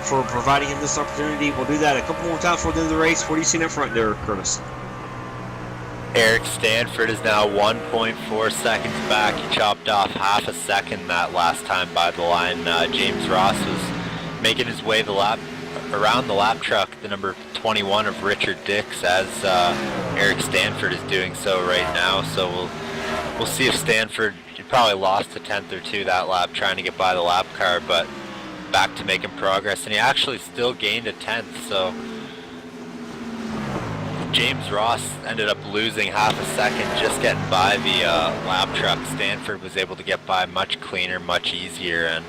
S1: for providing him this opportunity. We'll do that a couple more times before the end of the race. What do you see in that front there, Curtis?
S2: Eric Stanford is now 1.4 seconds back. He chopped off half a second that last time by the line. James Ross was making his way around the lap truck, the number 21 of Richard Dix, as Eric Stanford is doing so right now. So we'll see if Stanford, he probably lost a tenth or two that lap trying to get by the lap car, but back to making progress, and he actually still gained a tenth. So James Ross ended up losing half a second just getting by the lap truck. Stanford was able to get by much cleaner, much easier, and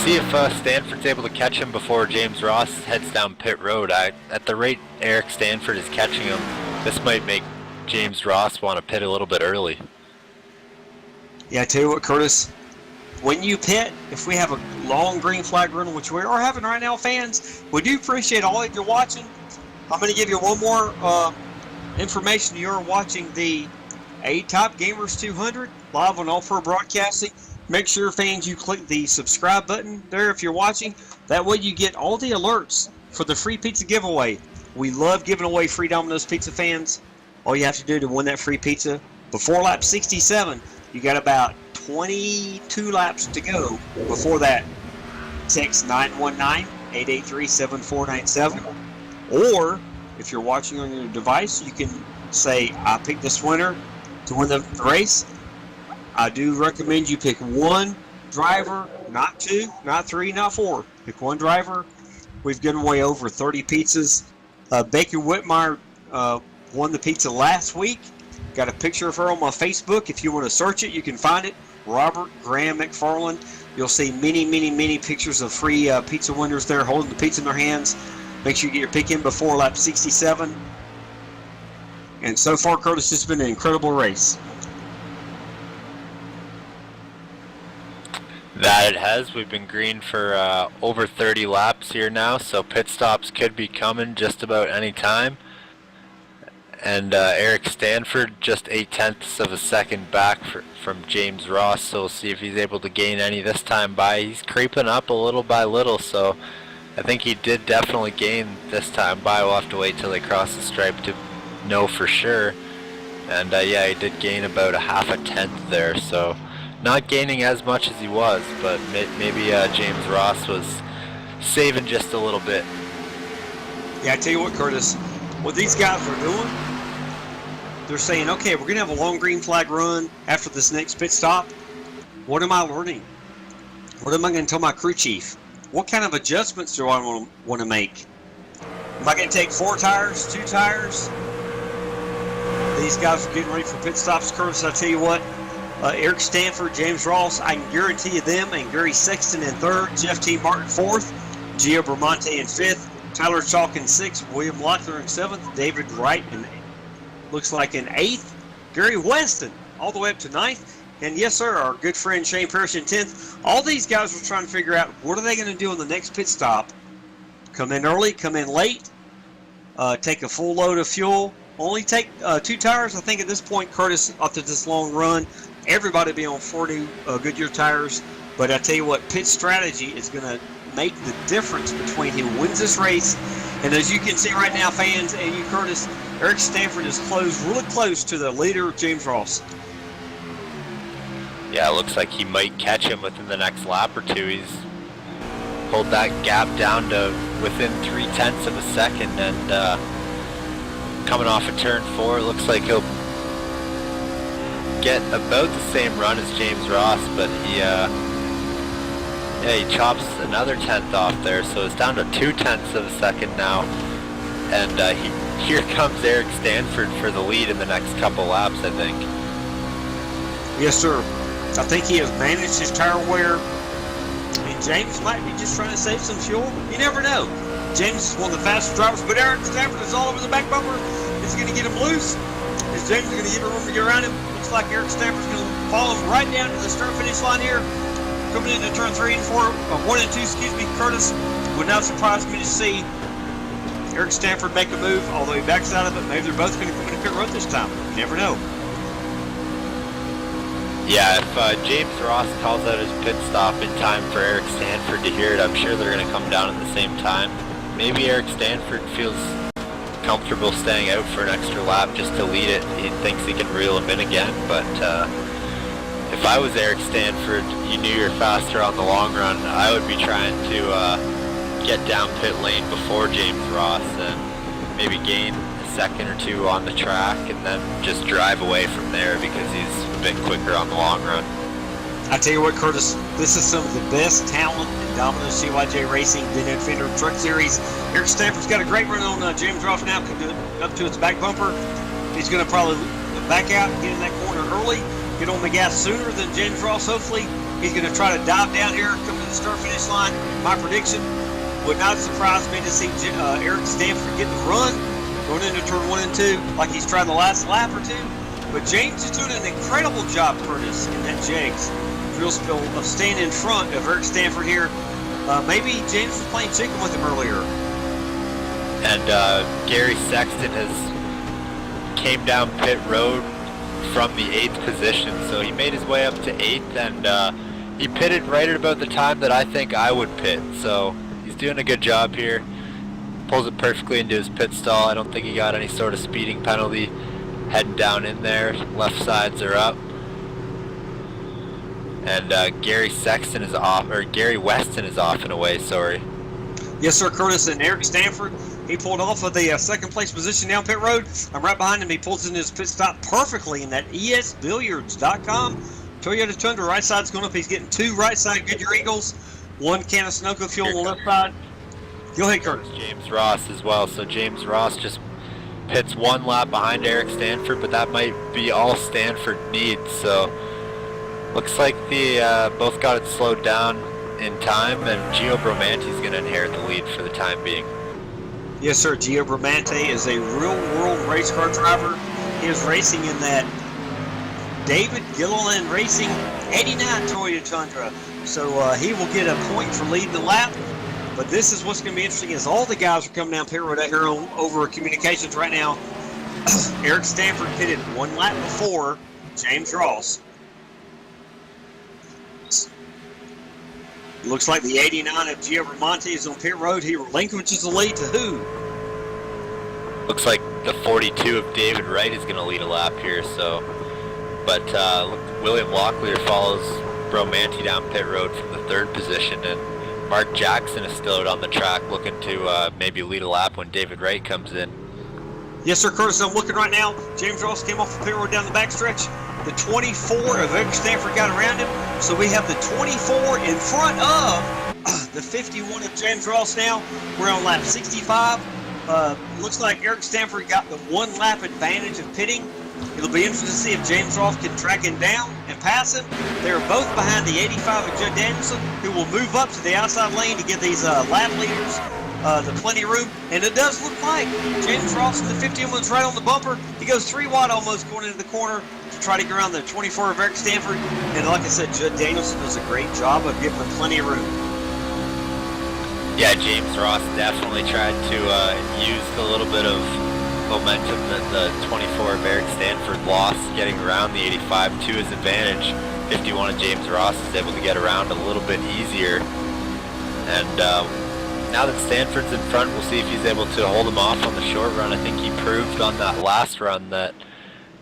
S2: see if Stanford's able to catch him before James Ross heads down pit road. At the rate Eric Stanford is catching him, this might make James Ross want to pit a little bit early.
S1: Yeah, I tell you what, Curtis, when you pit, if we have a long green flag run, which we are having right now, fans, we do appreciate all of you watching. I'm going to give you one more information. You're watching the A-Top Gamers 200 live on All Pro Broadcasting. Make sure, fans, you click the subscribe button there if you're watching. That way you get all the alerts for the free pizza giveaway. We love giving away free Domino's Pizza, fans. All you have to do to win that free pizza, before lap 67, you got about 22 laps to go before that. Text 919-883-7497. Or, if you're watching on your device, you can say, I picked this winner to win the race. I do recommend you pick one driver, not two, not three, not four. Pick one driver. We've given away over 30 pizzas. Baker Whitmire won the pizza last week. Got a picture of her on my Facebook. If you want to search it, you can find it. Robert Graham McFarland. You'll see many, many, many pictures of free pizza winners there holding the pizza in their hands. Make sure you get your pick in before lap 67. And so far, Curtis, it's been an incredible race.
S2: That it has. We've been green for over 30 laps here now, so pit stops could be coming just about any time. And Eric Stanford just 0.8 of a second back from James Ross, so we'll see if he's able to gain any this time by. He's creeping up a little by little, so I think he did definitely gain this time by. We'll have to wait till they cross the stripe to know for sure. And yeah, he did gain about a half a tenth there, so not gaining as much as he was, but maybe James Ross was saving just a little bit.
S1: Yeah, I tell you what, Curtis, what these guys are doing, they're saying, okay, we're going to have a long green flag run after this next pit stop. What am I learning? What am I going to tell my crew chief? What kind of adjustments do I want to make? Am I going to take 4 tires, 2 tires? These guys are getting ready for pit stops, Curtis. I tell you what, Eric Stanford, James Ross, I can guarantee you them, and Gary Sexton in 3rd, Jeff T. Martin 4th, Gio Bramante in 5th, Tyler Chalk in 6th, William Locklear in 7th, David Wright in looks like in 8th, Gary Weston all the way up to 9th, and yes sir, our good friend Shane Parrish in 10th. All these guys were trying to figure out what are they going to do on the next pit stop. Come in early, come in late, take a full load of fuel, only take 2 tires. I think at this point, Curtis, after this long run, everybody be on 40 Goodyear tires, but I tell you what, pit strategy is going to make the difference between who wins this race. And as you can see right now, fans, and you, Curtis, Eric Stanford is really close to the leader, James Ross.
S2: Yeah, it looks like he might catch him within the next lap or two. He's pulled that gap down to within 0.3 of a second, and coming off of turn 4, it looks like he'll get about the same run as James Ross, but he chops another 10th off there, so it's down to 0.2 of a second now. And here comes Eric Stanford for the lead in the next couple laps, I think.
S1: Yes, sir. I think he has managed his tire wear. And James might be just trying to save some fuel. You never know. James is one of the fastest drivers, but Eric Stanford is all over the back bumper. Is he going to get him loose? Is James going to get a room to get around him? Looks like Eric Stanford's going to follow him right down to the start-finish line here. Coming into turn 3 and 4, 1 and 2, Curtis. Would not surprise me to see Eric Stanford make a move, although he backs out of it. Maybe they're both going to come into pit road this time. You never know.
S2: Yeah, if James Ross calls out his pit stop in time for Eric Stanford to hear it, I'm sure they're going to come down at the same time. Maybe Eric Stanford feels comfortable staying out for an extra lap just to lead it. He thinks he can reel him in again, but if I was Eric Stanford, you knew you're faster on the long run, I would be trying to get down pit lane before James Ross and maybe gain a second or two on the track and then just drive away from there because he's a bit quicker on the long run.
S1: I tell you what, Curtis, this is some of the best talent in Domino's CYJ Racing, the Fender Truck Series. Eric Stanford's got a great run on James Ross now, up to its back bumper. He's going to probably back out and get in that corner early, get on the gas sooner than James Ross, hopefully. He's going to try to dive down here, come to the start-finish line. My prediction would not surprise me to see Eric Stanford get the run going into turn 1 and 2 like he's tried the last lap or two. But James is doing an incredible job, Curtis, in that Jags drill spill of staying in front of Eric Stanford here. Maybe James was playing chicken with him earlier.
S2: And Gary Sexton came down pit road from the 8th position, so he made his way up to 8th, and he pitted right at about the time that I think I would pit. So he's doing a good job here. Pulls it perfectly into his pit stall. I don't think he got any sort of speeding penalty. Heading down in there, left sides are up. And Gary Sexton is off, or Gary Weston is off and away, sorry.
S1: Yes, sir, Curtis. And Eric Stanford, he pulled off of the second place position down pit road. I'm right behind him. He pulls in his pit stop perfectly in that esbilliards.com Toyota Tundra. Right side's going up. He's getting 2 right side Goodyear Eagles, 1 can of Sunoco fuel on the left side. Go ahead, Curtis.
S2: James Ross as well. So James Ross just pits 1 lap behind Eric Stanford, but that might be all Stanford needs. So looks like they both got it slowed down in time, and Gio Bramante is going to inherit the lead for the time being.
S1: Yes, sir. Gio Bramante is a real-world race car driver. He is racing in that David Gilliland Racing 89 Toyota Tundra. So he will get a point for leading the lap. But this is what's going to be interesting is all the guys are coming down pit road out here over communications right now. Eric Stanford pitted 1 lap before James Ross. Looks like the 89 of Gio Bramante is on pit road. He relinquishes the lead to who?
S2: Looks like the 42 of David Wright is going to lead a lap here. So, but William Locklear follows Bramante down pit road from the 3rd position, and Mark Jackson is still out on the track looking to maybe lead a lap when David Wright comes in.
S1: Yes, sir, Curtis. I'm looking right now. James Ross came off the pit road down the backstretch. The 24 of Eric Stanford got around him. So we have the 24 in front of the 51 of James Ross now. We're on lap 65. Looks like Eric Stanford got the 1 lap advantage of pitting. It'll be interesting to see if James Ross can track him down and pass him. They're both behind the 85 of Judd Danielson, who will move up to the outside lane to get these lap leaders the plenty room, and it does look like James Ross in the 51's right on the bumper. He goes 3 wide almost going into the corner to try to get around the 24 of Eric Stanford. And like I said, Judd Danielson does a great job of giving him plenty of room.
S2: Yeah, James Ross definitely tried to use the little bit of momentum that the 24 of Eric Stanford lost, getting around the 85 to his advantage. 51 of James Ross is able to get around a little bit easier. And now that Stanford's in front, we'll see if he's able to hold him off on the short run. I think he proved on that last run that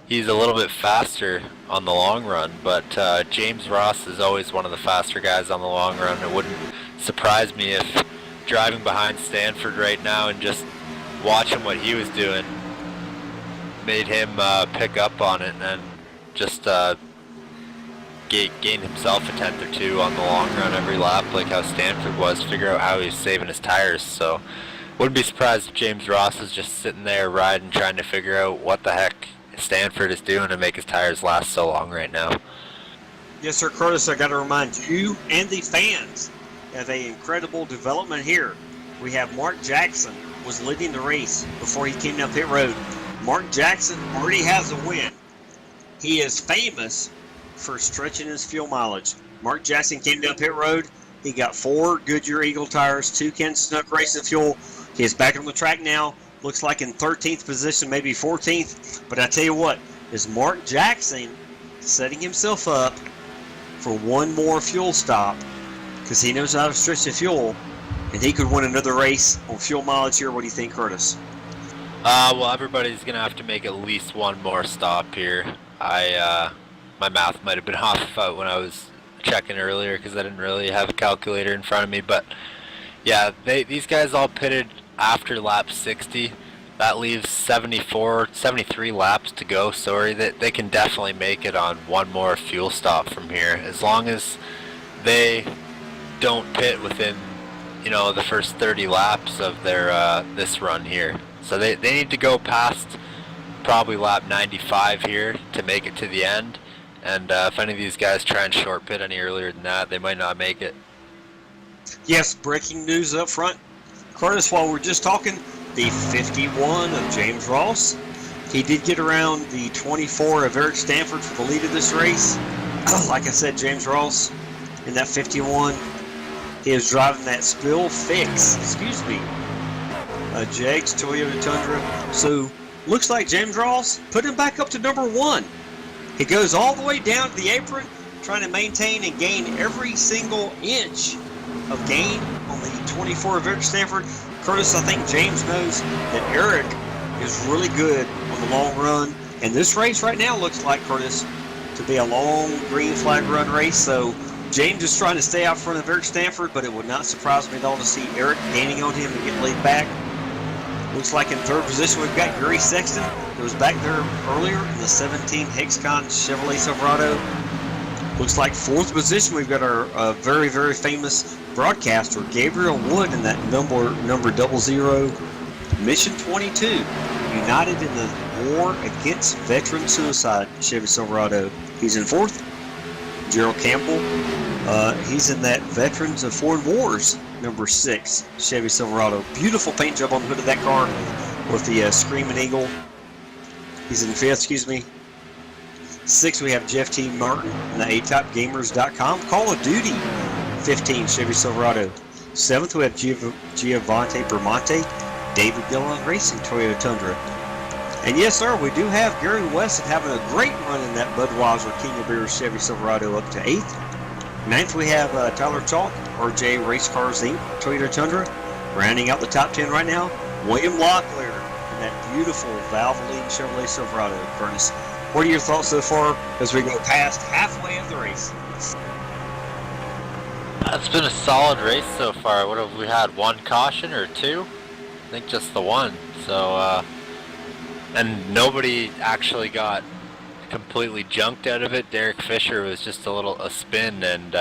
S2: he's a little bit faster on the long run, but James Ross is always one of the faster guys on the long run. It wouldn't surprise me if driving behind Stanford right now and just watching what he was doing made him pick up on it and just gain himself a tenth or two on the long run every lap, like how Stanford was, figure out how he was saving his tires. So wouldn't be surprised if James Ross is just sitting there riding, trying to figure out what the heck Stanford is doing to make his tires last so long right now.
S1: Yes, sir, Curtis, I got to remind you and the fans of an incredible development here. We have Mark Jackson was leading the race before he came down pit road. Mark Jackson already has a win. He is famous for stretching his fuel mileage. Mark Jackson came down pit road. He got 4 Goodyear Eagle tires, 2 Ken Snook Racing fuel. He is back on the track now. Looks like in 13th position, maybe 14th. But I tell you what, is Mark Jackson setting himself up for one more fuel stop, because he knows how to stretch the fuel, and he could win another race on fuel mileage here. What do you think, Curtis?
S2: Well, everybody's going to have to make at least one more stop here. My math might have been off when I was checking earlier because I didn't really have a calculator in front of me. But, yeah, these guys all pitted after lap 60. That leaves 73 laps to go. Sorry, they can definitely make it on one more fuel stop from here, as long as they don't pit within, the first 30 laps of their this run here. So they need to go past probably lap 95 here to make it to the end. And if any of these guys try and short pit any earlier than that, they might not make it.
S1: Yes, breaking news up front. Curtis, while we're just talking, the 51 of James Ross, he did get around the 24 of Eric Stanford for the lead of this race. Like I said, James Ross in that 51, he is driving that Jags Toyota Tundra. So looks like James Ross put him back up to number 1. He goes all the way down to the apron, trying to maintain and gain every single inch of gain on the 24 of Eric Stanford. Curtis, I think James knows that Eric is really good on the long run. And this race right now looks like, Curtis, to be a long green flag run race. So James is trying to stay out front of Eric Stanford, but it would not surprise me at all to see Eric gaining on him and get laid back. Looks like in third position we've got Gary Sexton, who was back there earlier in the 17 Hexcon Chevrolet Silverado. Looks like fourth position we've got our very, very famous broadcaster, Gabriel Wood, in that number 00, Mission 22, United in the War Against Veteran Suicide Chevy Silverado. He's in fourth. Gerald Campbell, he's in that Veterans of Foreign Wars number 6 Chevy Silverado. Beautiful paint job on the hood of that car with the Screaming Eagle. He's in fifth, Sixth, we have Jeff T. Martin in the ATopGamers.com Call of Duty 15 Chevy Silverado. Seventh, we have Giovanni Bramante, David Dillon Racing Toyota Tundra. And yes, sir, we do have Gary Weston having a great run in that Budweiser King of Beers Chevy Silverado up to 8th. Ninth, we have Tyler Chalk, RJ Race Cars Inc. Toyota Tundra. Rounding out the top 10 right now, William Locklear in that beautiful Valvoline Chevrolet Silverado. Curtis, what are your thoughts so far as we go past halfway of the race?
S2: It's been a solid race so far. What have we had? 1 caution or 2? I think just the 1. So, and nobody actually got completely junked out of it. Derek Fisher was just a spin, and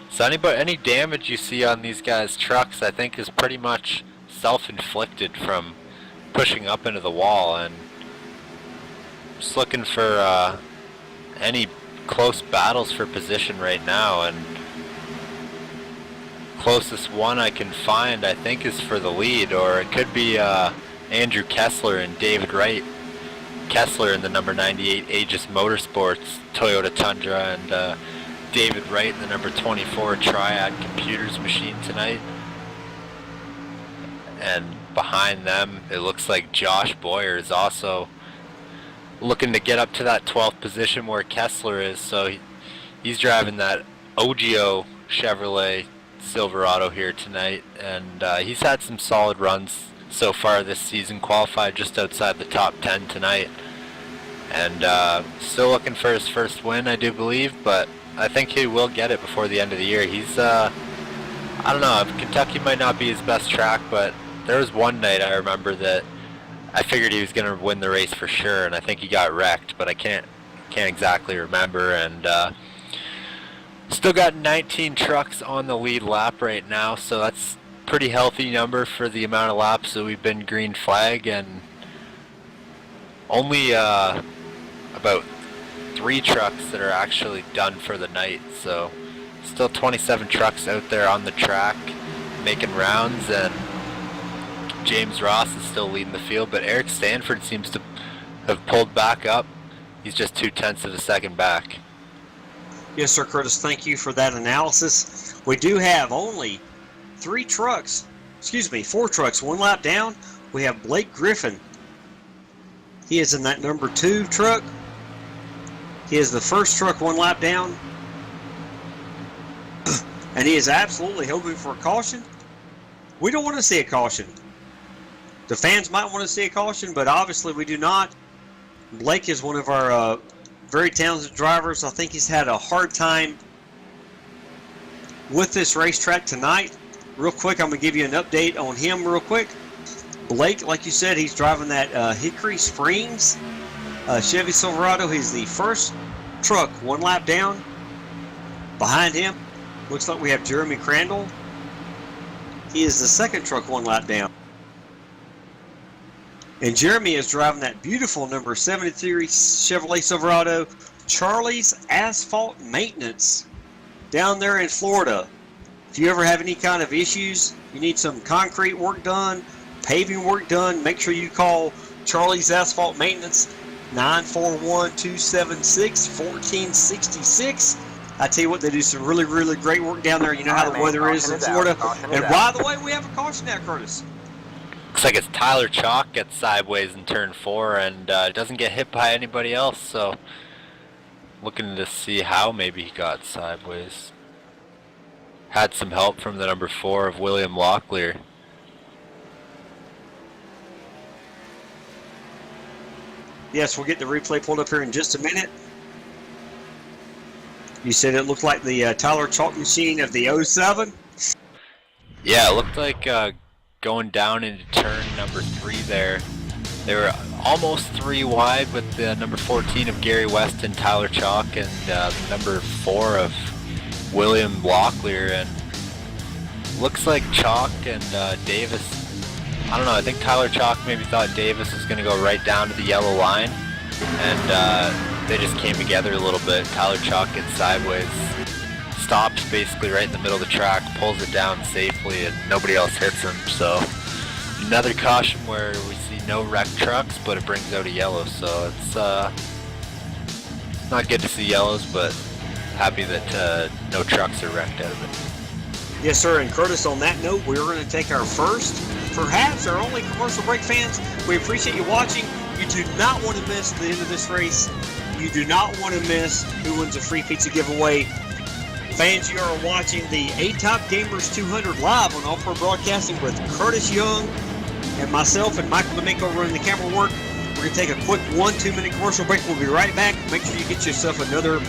S2: so any damage you see on these guys' trucks, I think, is pretty much self-inflicted from pushing up into the wall. And just looking for any close battles for position right now, and closest one I can find, I think, is for the lead, or it could be Andrew Kessler and David Wright. Kessler in the number 98 Aegis Motorsports Toyota Tundra, and David Wright in the number 24 Triad Computers machine tonight. And behind them, it looks like Josh Boyer is also looking to get up to that 12th position where Kessler is, so he's driving that Ogio Chevrolet Silverado here tonight, and he's had some solid runs so far this season, qualified just outside the top 10 tonight, and still looking for his first win, I do believe, but I think he will get it before the end of the year. He's, I don't know, Kentucky might not be his best track, but there was one night I remember that I figured he was going to win the race for sure, and I think he got wrecked, but I can't exactly remember, and still got 19 trucks on the lead lap right now, so that's a pretty healthy number for the amount of laps that we've been green flag, and only about 3 trucks that are actually done for the night, so still 27 trucks out there on the track making rounds, and James Ross is still leading the field, but Eric Stanford seems to have pulled back up. He's just 0.2 of a second back.
S1: Yes, sir, Curtis. Thank you for that analysis. We do have only 4 trucks, 1 lap down. We have Blake Griffin. He is in that number 2 truck. He is the first truck 1 lap down. And he is absolutely hoping for a caution. We don't want to see a caution. The fans might want to see a caution, but obviously we do not. Blake is one of our very talented drivers. I think he's had a hard time with this racetrack tonight. Real quick, I'm going to give you an update on him real quick. Blake, like you said, he's driving that Hickory Springs Chevy Silverado. He's the first truck 1 lap down. Behind him, looks like we have Jeremy Crandall. He is the second truck 1 lap down. And Jeremy is driving that beautiful number 73 Chevrolet Silverado, Charlie's Asphalt Maintenance, down there in Florida. If you ever have any kind of issues, you need some concrete work done, paving work done, make sure you call Charlie's Asphalt Maintenance, 941-276-1466. I tell you what, they do some really, really great work down there. You know how the weather is in Florida. And by the way, we have a caution now, Curtis.
S2: Looks like it's Tyler Chalk gets sideways in turn 4 and doesn't get hit by anybody else, so looking to see how maybe he got sideways. Had some help from the number 4 of William Locklear.
S1: Yes, we'll get the replay pulled up here in just a minute. You said it looked like the Tyler Chalk machine of the 07?
S2: Yeah, it looked like going down into turn number 3 there. They were almost 3 wide with the number 14 of Gary West and Tyler Chalk, and number 4 of William Locklear, and looks like Chalk and Davis, I don't know, I think Tyler Chalk maybe thought Davis was going to go right down to the yellow line, and they just came together a little bit. Tyler Chalk gets sideways, stops basically right in the middle of the track, pulls it down safely, and nobody else hits him. So another caution where we see no wrecked trucks, but it brings out a yellow. So it's not good to see yellows, but happy that no trucks are wrecked out of it.
S1: Yes, sir. And Curtis, on that note, we're going to take our first, perhaps our only commercial break, fans. We appreciate you watching. You do not want to miss the end of this race. You do not want to miss who wins a free pizza giveaway. Fans, you are watching the A-Top Gamers 200 live on All-Pro Broadcasting with Curtis Young and myself and Michael D'Amico running the camera work. We're going to take a quick 1-2 minute commercial break. We'll be right back. Make sure you get yourself another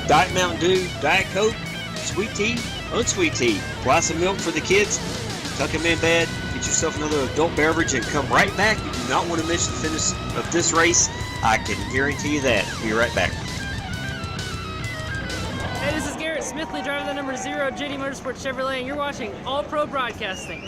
S1: Diet Mountain Dew, Diet Coke, sweet tea, unsweet tea, glass of milk for the kids, tuck them in bed, get yourself another adult beverage, and come right back. You do not want to miss the finish of this race. I can guarantee you that. Be right back.
S6: Hey, this is Garrett Smithley, driving the number 0 JD Motorsports Chevrolet, and you're watching All Pro Broadcasting.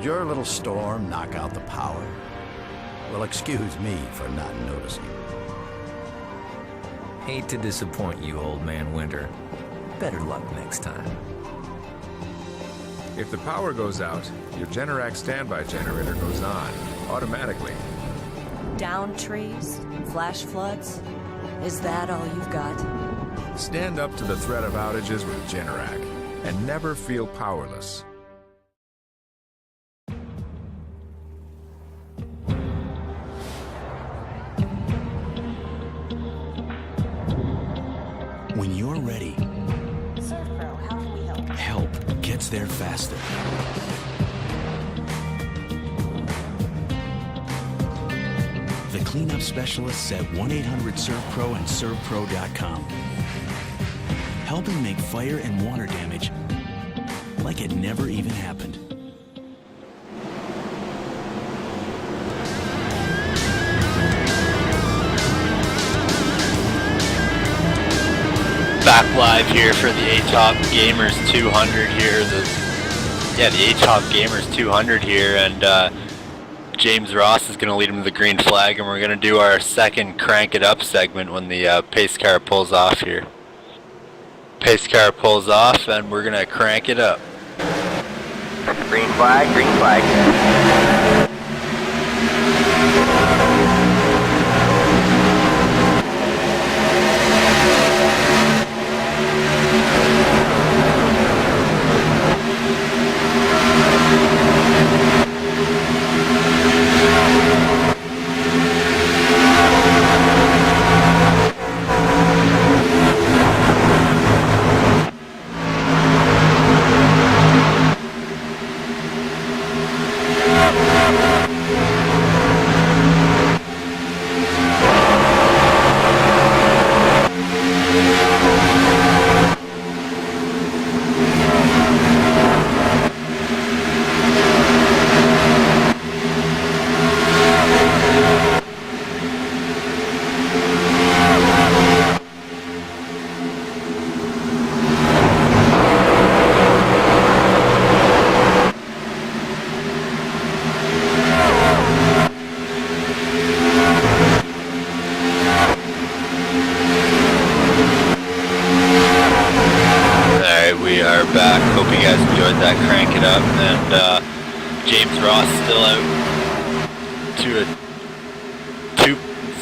S7: Did your little storm knock out the power? Well, excuse me for not noticing.
S8: Hate to disappoint you, Old Man Winter. Better luck next time.
S9: If the power goes out, your Generac standby generator goes on, automatically.
S10: Down trees? Flash floods? Is that all you've got?
S9: Stand up to the threat of outages with Generac, and never feel powerless.
S11: When you're ready,
S10: ServPro, how can we help?
S11: help gets there faster. The cleanup specialists at 1-800-ServPro and ServPro.com. Helping make fire and water damage like it never even happened.
S2: Back live here for the A-Top Gamers 200 here. The A-Top Gamers 200 here, and James Ross is going to lead him to the green flag, and we're going to do our second Crank It Up segment when the pace car pulls off here. Pace car pulls off, and we're going to crank it up.
S5: Green flag, green flag.
S2: We are back. Hope you guys enjoyed that Crank It Up. And James Ross still out to a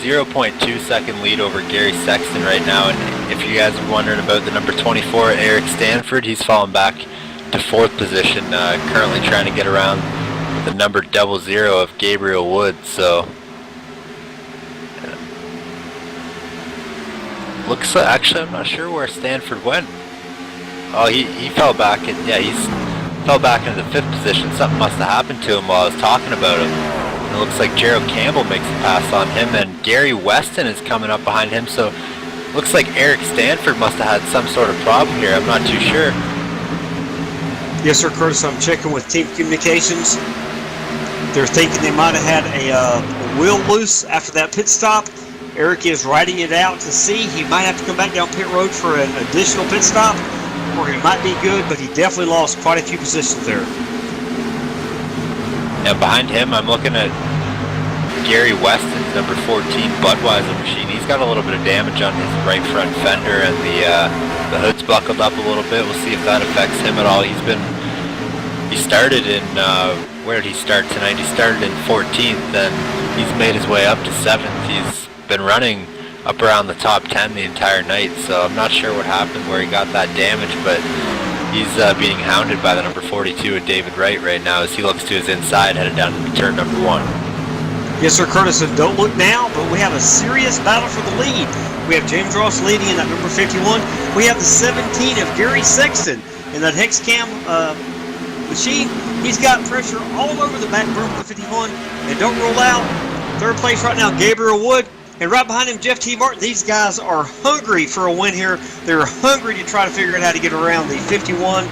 S2: 0.2 second lead over Gary Sexton right now. And if you guys are wondering about the number 24, Eric Stanford, he's fallen back to fourth position, currently trying to get around the number 00 of Gabriel Woods. So looks like, actually, I'm not sure where Stanford went. Oh, he fell back. He's fell back into the fifth position. Something must have happened to him while I was talking about him. And it looks like Gerald Campbell makes a pass on him, and Gary Weston is coming up behind him. So looks like Eric Stanford must have had some sort of problem here. I'm not too sure.
S1: Yes, sir, Curtis. I'm checking with Team Communications. They're thinking they might have had a wheel loose after that pit stop. Eric is riding it out to see. He might have to come back down pit road for an additional pit stop, or he might be good, but he definitely lost quite a few positions there.
S2: And behind him, I'm looking at Gary Weston's number 14 Budweiser machine. He's got a little bit of damage on his right front fender, and the hood's buckled up a little bit. We'll see if that affects him at all. He started in, where did he start tonight? He started in 14th, and he's made his way up to 7th. He's been running up around the top 10 the entire night, so I'm not sure what happened where he got that damage, but he's being hounded by the number 42 of David Wright right now as he looks to his inside, headed down to turn number 1.
S1: Yes, sir, Curtis, and don't look now, but we have a serious battle for the lead. We have James Ross leading in that number 51. We have the 17 of Gary Sexton in that hex cam machine. He's got pressure all over the back berm of the 51, and don't rule out third place right now, Gabriel Wood. And right behind him, Jeff T. Martin. These guys are hungry for a win here. They're hungry to try to figure out how to get around the 51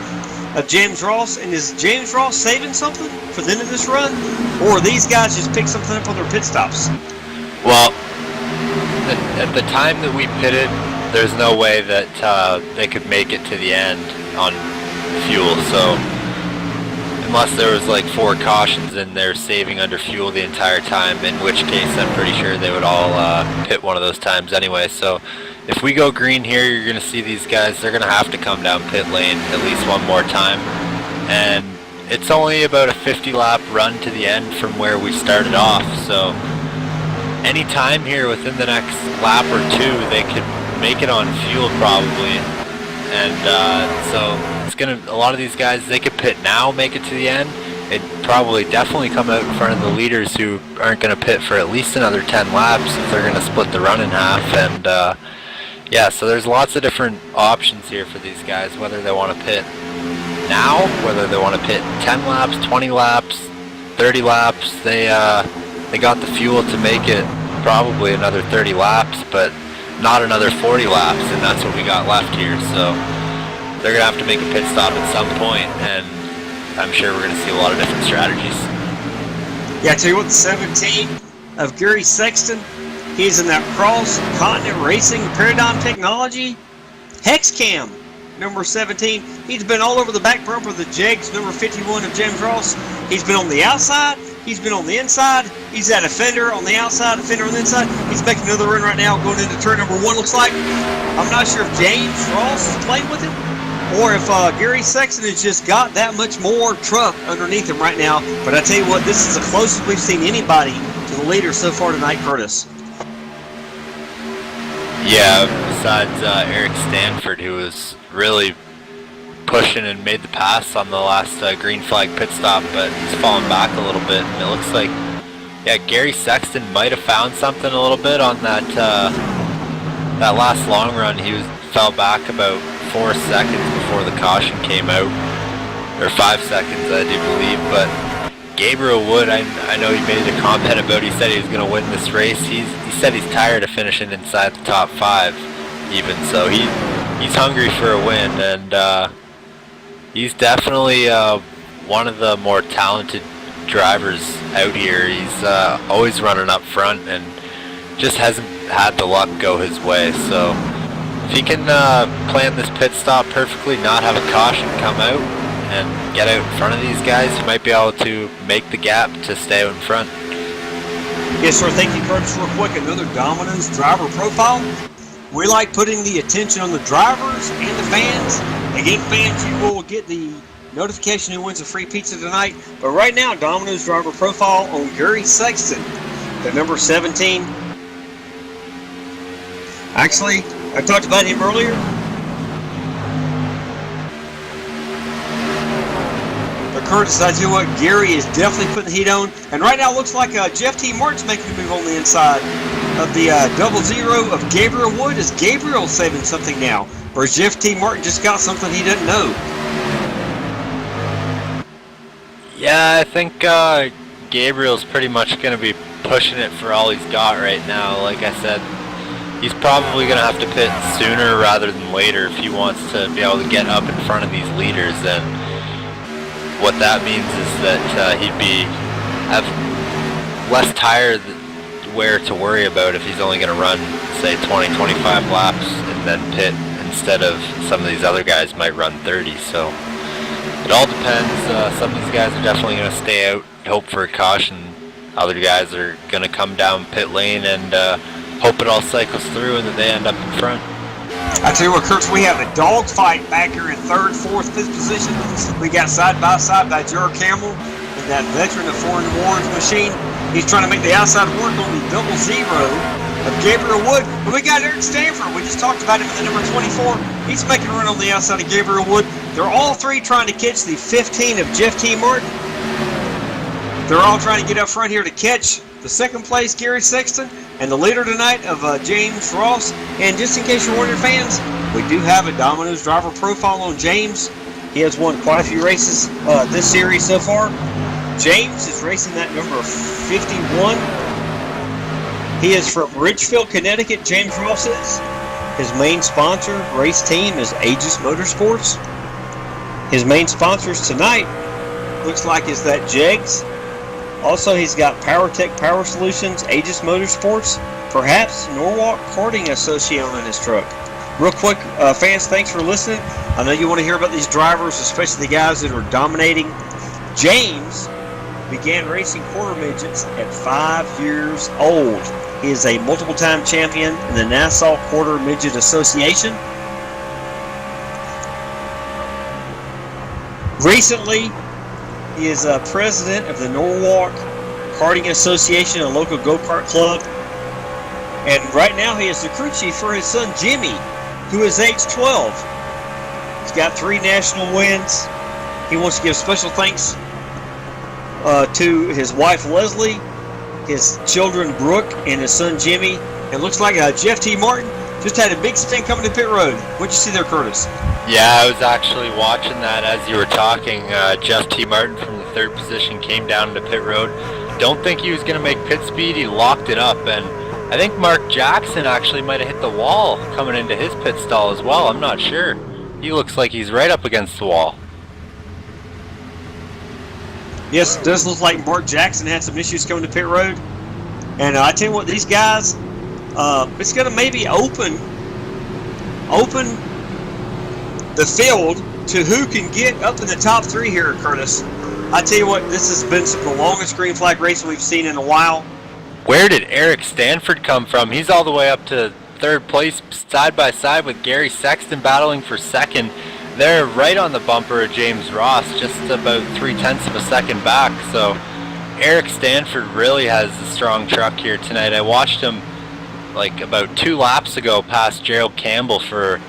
S1: of James Ross. And is James Ross saving something for the end of this run? Or these guys just pick something up on their pit stops?
S2: Well, at the time that we pitted, there's no way that they could make it to the end on fuel. So unless there was like 4 cautions and they're saving under fuel the entire time, in which case I'm pretty sure they would all pit one of those times anyway. So if we go green here, you're going to see these guys, they're going to have to come down pit lane at least one more time. And it's only about a 50 lap run to the end from where we started off, so any time here within the next lap or 2 they could make it on fuel probably. And so it's gonna, a lot of these guys, they could pit now, make it to the end. They'd probably definitely come out in front of the leaders who aren't gonna pit for at least another 10 laps if they're gonna split the run in half. And yeah, so there's lots of different options here for these guys, whether they want to pit now, whether they want to pit 10 laps, 20 laps, 30 laps. They got the fuel to make it probably another 30 laps, but not another 40 laps, and that's what we got left here. So they're gonna have to make a pit stop at some point, and I'm sure we're gonna see a lot of different strategies.
S1: Yeah, I tell you what, the 17 of Gary Sexton, he's in that Cross Continent Racing Paradigm Technology Hexcam number 17. He's been all over the back bumper of the Jegs number 51 of James Ross. He's been on the outside, he's been on the inside, he's at a Fender on the outside, a Fender on the inside. He's making another run right now going into turn number 1, looks like. I'm not sure if James Ross is playing with him or if Gary Sexton has just got that much more truck underneath him right now. But I tell you what, this is the closest we've seen anybody to the leader so far tonight, Curtis.
S2: Yeah, besides Eric Stanford, who was really pushing and made the pass on the last green flag pit stop, but he's fallen back a little bit, and it looks like, yeah, Gary Sexton might have found something a little bit on that that last long run. He fell back about 4 seconds before the caution came out, or 5 seconds, I do believe. But Gabriel Wood, I know he made a comment about, he said he was going to win this race. He said he's tired of finishing inside the top 5 even, so he's hungry for a win, and he's definitely one of the more talented drivers out here. He's always running up front and just hasn't had the luck go his way. So if he can plan this pit stop perfectly, not have a caution come out, and get out in front of these guys, he might be able to make the gap to stay out in front.
S1: Yes, sir. Thank you, Curtis. Real quick, another Domino's driver profile. We like putting the attention on the drivers and the fans. Again, fans, you will get the notification who wins a free pizza tonight. But right now, Domino's driver profile on Gary Sexton, the number 17. Actually, I talked about him earlier. But Curtis, I tell you what, Gary is definitely putting the heat on. And right now, it looks like Jeff T. Martin's making a move on the inside of the 00 of Gabriel Wood. Is Gabriel saving something now? Or has Jeff T. Martin just got something he doesn't know?
S2: Yeah, I think Gabriel's pretty much going to be pushing it for all he's got right now. Like I said, he's probably going to have to pit sooner rather than later if he wants to be able to get up in front of these leaders. And what that means is that he'd have less tire wear to worry about if he's only going to run, say, 20-25 laps and then pit, instead of some of these other guys might run 30. So it all depends. Some of these guys are definitely going to stay out, hope for a caution. Other guys are going to come down pit lane and hope it all cycles through and that they end up in front.
S1: I tell you what, Kurtz, we have a dogfight back here in 3rd, 4th, 5th position. We got side by side by Joe Campbell and that veteran of Foreign Warren's machine. He's trying to make the outside work on the 00 of Gabriel Wood. And we got Eric Stanford. We just talked about him in the number 24. He's making a run on the outside of Gabriel Wood. They're all three trying to catch the 15 of Jeff T. Martin. They're all trying to get up front here to catch the 2nd place Gary Sexton and the leader tonight of James Ross. And just in case you're wondering, fans, we do have a Domino's driver profile on James. He has won quite a few races this series so far. James is racing that number 51. He is from Ridgefield, Connecticut, James Ross is. His main sponsor, race team, is Aegis Motorsports. His main sponsors tonight looks like is that Jegs. Also, he's got PowerTech Power Solutions, Aegis Motorsports, perhaps Norwalk Karting Association on his truck. Real quick, fans, thanks for listening. I know you want to hear about these drivers, especially the guys that are dominating James began racing quarter midgets at 5 years old. He is a multiple-time champion in the Nassau Quarter Midget Association. Recently, he is president of the Norwalk Karting Association, a local go-kart club. And right now he is the crew chief for his son Jimmy, who is age 12. He's got 3 national wins. He wants to give special thanks to his wife Leslie, his children Brooke, and his son Jimmy. It looks like Jeff T. Martin just had a big stint coming to pit road. What'd you see there, Curtis?
S2: Yeah, I was actually watching that as you were talking. Jeff T. Martin from the 3rd position came down to pit road. Don't think he was going to make pit speed. He locked it up, and I think Mark Jackson actually might have hit the wall coming into his pit stall as well. I'm not sure. He looks like he's right up against the wall.
S1: Yes, it does look like Mark Jackson had some issues coming to pit road. And I tell you what, these guys, it's going to maybe open the field to who can get up in the top 3 here, Curtis. I tell you what, this has been some of the longest green flag racing we've seen in a while.
S2: Where did Eric Stanford come from? He's all the way up to 3rd place, side by side with Gary Sexton battling for 2nd. They're right on the bumper of James Ross, just about 0.3 of a second back. So Eric Stanford really has a strong truck here tonight. I watched him like about 2 laps ago past Gerald Campbell for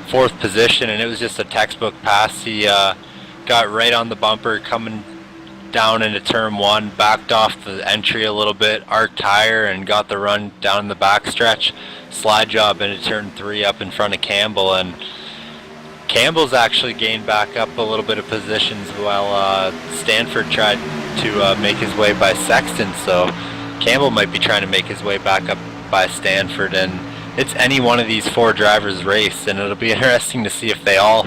S2: 4th position, and it was just a textbook pass. He got right on the bumper coming down into turn 1, backed off the entry a little bit, arc tire, and got the run down the back stretch. Slide job into turn 3 up in front of Campbell, and Campbell's actually gained back up a little bit of positions while Stanford tried to make his way by Sexton. So Campbell might be trying to make his way back up by Stanford, and it's any one of these 4 drivers' race, and it'll be interesting to see if they all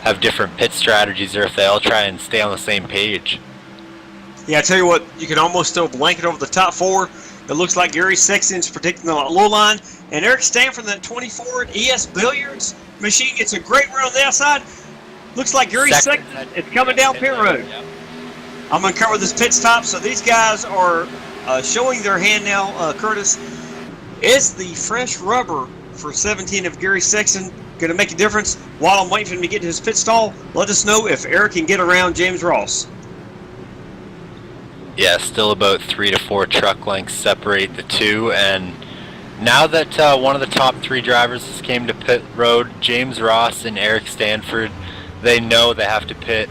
S2: have different pit strategies or if they all try and stay on the same page.
S1: Yeah, I tell you what, you can almost throw a blanket over the top 4. It looks like Gary Sexton's predicting the low line, and Eric Stanford, that 24 at ES Billiards machine, gets a great run on the outside. Looks like Gary Sexton is coming down pit road. Yep. I'm going to cover this pit stop. So these guys are showing their hand now, Curtis. Is the fresh rubber for 17 of Gary Sexton going to make a difference? While I'm waiting for him to get to his pit stall, let us know if Eric can get around James Ross.
S2: Yeah, still about 3 to 4 truck lengths separate the 2, and now that one of the top 3 drivers has came to pit road, James Ross and Eric Stanford, they know they have to pit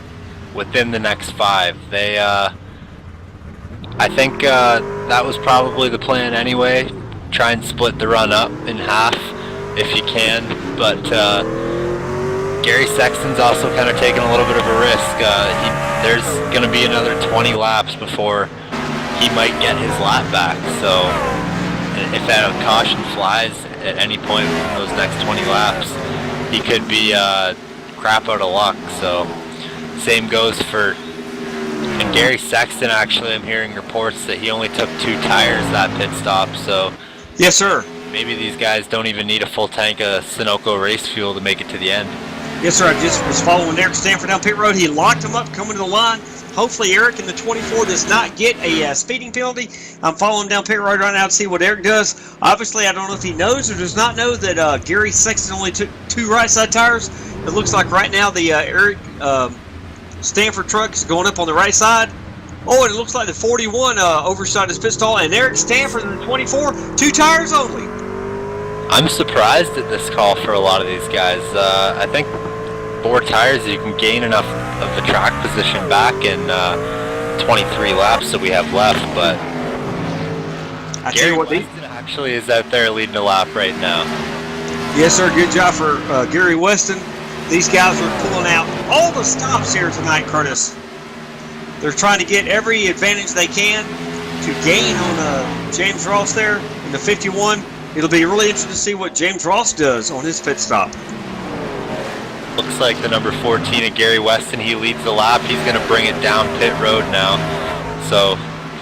S2: within the next 5. They, I think that was probably the plan anyway. Try and split the run up in half if you can, but Gary Sexton's also kind of taking a little bit of a risk. There's going to be another 20 laps before he might get his lap back, so if that caution flies at any point in those next 20 laps, he could be crap out of luck. So same goes for, and Gary Sexton, actually I'm hearing reports that he only took 2 tires that pit stop, so
S1: yes sir,
S2: maybe these guys don't even need a full tank of Sunoco race fuel to make it to the end.
S1: Yes sir, I just was following Eric Stanford down pit road. He locked him up coming to the line. Hopefully Eric in the 24 does not get a speeding penalty. I'm following down pit road right now to see what Eric does. Obviously, I don't know if he knows or does not know that Gary Sexton only took 2 right side tires. It looks like right now the Eric Stanford truck is going up on the right side. Oh, and it looks like the 41 overshot his pit stall, and Eric Stanford in the 24, 2 tires only.
S2: I'm surprised at this call for a lot of these guys. I think 4 tires, you can gain enough of the track position back in 23 laps that we have left, but Gary Weston actually is out there leading the lap right now.
S1: Yes sir, good job for Gary Weston. These guys are pulling out all the stops here tonight, Curtis. They're trying to get every advantage they can to gain on James Ross there in the 51. It'll be really interesting to see what James Ross does on his pit stop.
S2: Looks like the number 14 of Gary Weston, he leads the lap. He's going to bring it down pit road now. So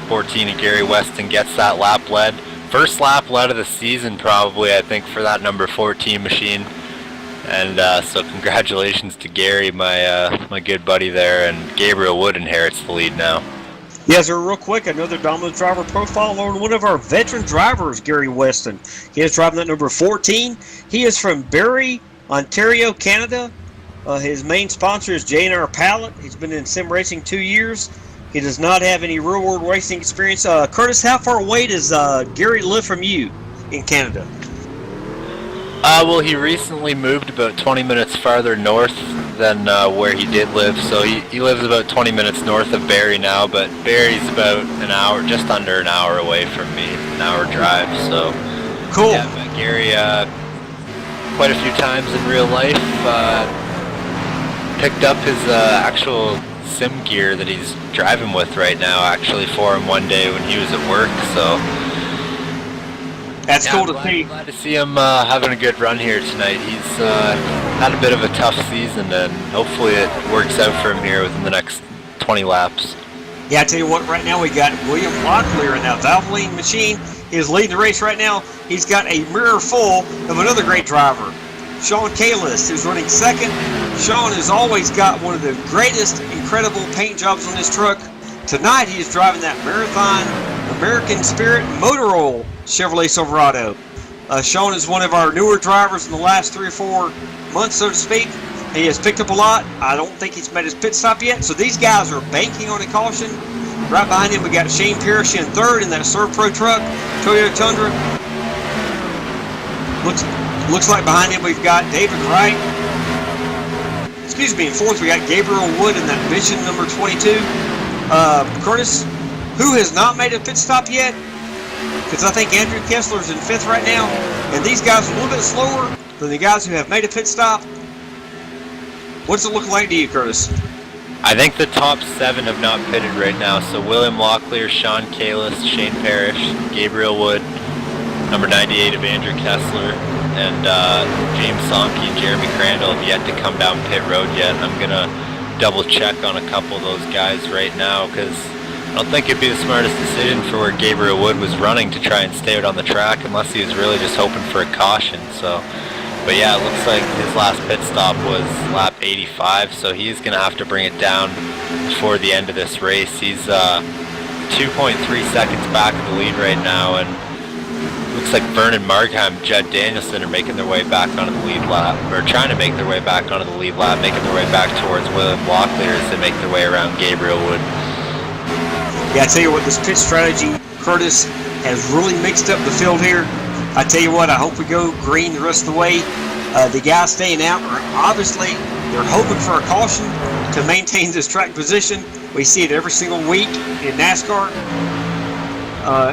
S2: 14 of Gary Weston gets that lap lead. First lap lead of the season probably, I think, for that number 14 machine. And so congratulations to Gary, my good buddy there, and Gabriel Wood inherits the lead now.
S1: Yeah, sir, real quick, another Domino's driver profile on one of our veteran drivers, Gary Weston. He is driving that number 14. He is from Barrie, Ontario, Canada. His main sponsor is J&R Pallet. He's been in sim racing 2 years. He does not have any real-world racing experience. Curtis, how far away does Gary live from you in Canada?
S2: Well, he recently moved about 20 minutes farther north than where he did live. So he lives about 20 minutes north of Barrie now, but Barrie's about an hour, just under an hour away from me, an hour drive. So
S1: cool.
S2: Yeah, met Gary quite a few times in real life. Picked up his actual sim gear that he's driving with right now, actually, for him one day when he was at work. So
S1: that's cool to see.
S2: Glad to see him having a good run here tonight. He's had a bit of a tough season, and hopefully it works out for him here within the next 20 laps.
S1: Yeah, I tell you what, right now we got William Locklear in that Valvoline machine. He is leading the race right now. He's got a mirror full of another great driver, Sean Kalis, who's running second. Sean has always got one of the greatest, incredible paint jobs on his truck. Tonight he is driving that Marathon American Spirit Motor Oil Chevrolet Silverado. Sean is one of our newer drivers in the last 3 or 4 months, so to speak. He has picked up a lot. I don't think he's made his pit stop yet, so these guys are banking on a caution. Right behind him we got Shane Parrish in third in that Serv Pro truck, Toyota Tundra. Looks like behind him we've got David Wright. Excuse me, in fourth we got Gabriel Wood in that Mission number 22. Curtis, who has not made a pit stop yet? Because I think Andrew Kessler's in fifth right now, and these guys are a little bit slower than the guys who have made a pit stop. What's it look like to you, Curtis?
S2: I think the top 7 have not pitted right now. So William Locklear, Sean Kalis, Shane Parrish, Gabriel Wood, number 98 of Andrew Kessler, and James Sonke and Jeremy Crandall have yet to come down pit road yet. I'm going to double check on a couple of those guys right now, because I don't think it'd be the smartest decision for where Gabriel Wood was running to try and stay out on the track, unless he was really just hoping for a caution. So, but yeah, it looks like his last pit stop was lap 85, so he's going to have to bring it down before the end of this race. He's 2.3 seconds back of the lead right now, and looks like Vernon Markheim, Judd Danielson are making their way back onto the lead lap, or trying to make their way back onto the lead lap, making their way back towards William Locklear as they make their way around Gabriel Wood.
S1: Yeah, I tell you what, this pit strategy, Curtis, has really mixed up the field here. I tell you what, I hope we go green the rest of the way. The guys staying out are obviously, they're hoping for a caution to maintain this track position. We see it every single week in NASCAR.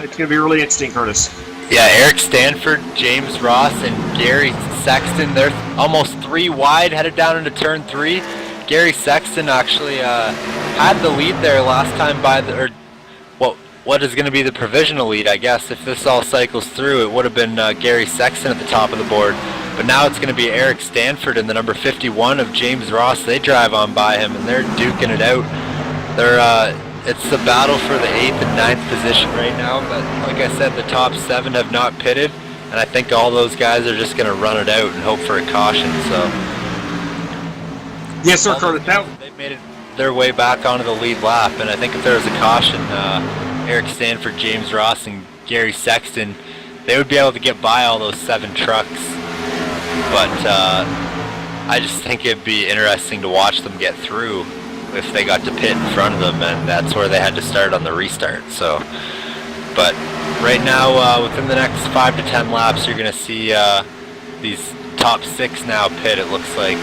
S1: It's going to be really interesting, Curtis.
S2: Yeah, Eric Stanford, James Ross, and Gary Sexton, they're almost 3 wide headed down into turn 3. Gary Sexton actually had the lead there last time by what is going to be the provisional lead, I guess. If this all cycles through, it would have been Gary Sexton at the top of the board. But now it's going to be Eric Stanford and the number 51 of James Ross. They drive on by him, and they're duking it out. It's the battle for the 8th and 9th position right now. But like I said, the top 7 have not pitted, and I think all those guys are just going to run it out and hope for a caution. So
S1: yes, sir, Curtis.
S2: They made their way back onto the lead lap, and I think if there was a caution, Eric Stanford, James Ross, and Gary Sexton, they would be able to get by all those 7 trucks. But I just think it'd be interesting to watch them get through if they got to pit in front of them, and that's where they had to start on the restart. So, but right now, within the next 5 to 10 laps, you're going to see these top 6 now pit. It looks like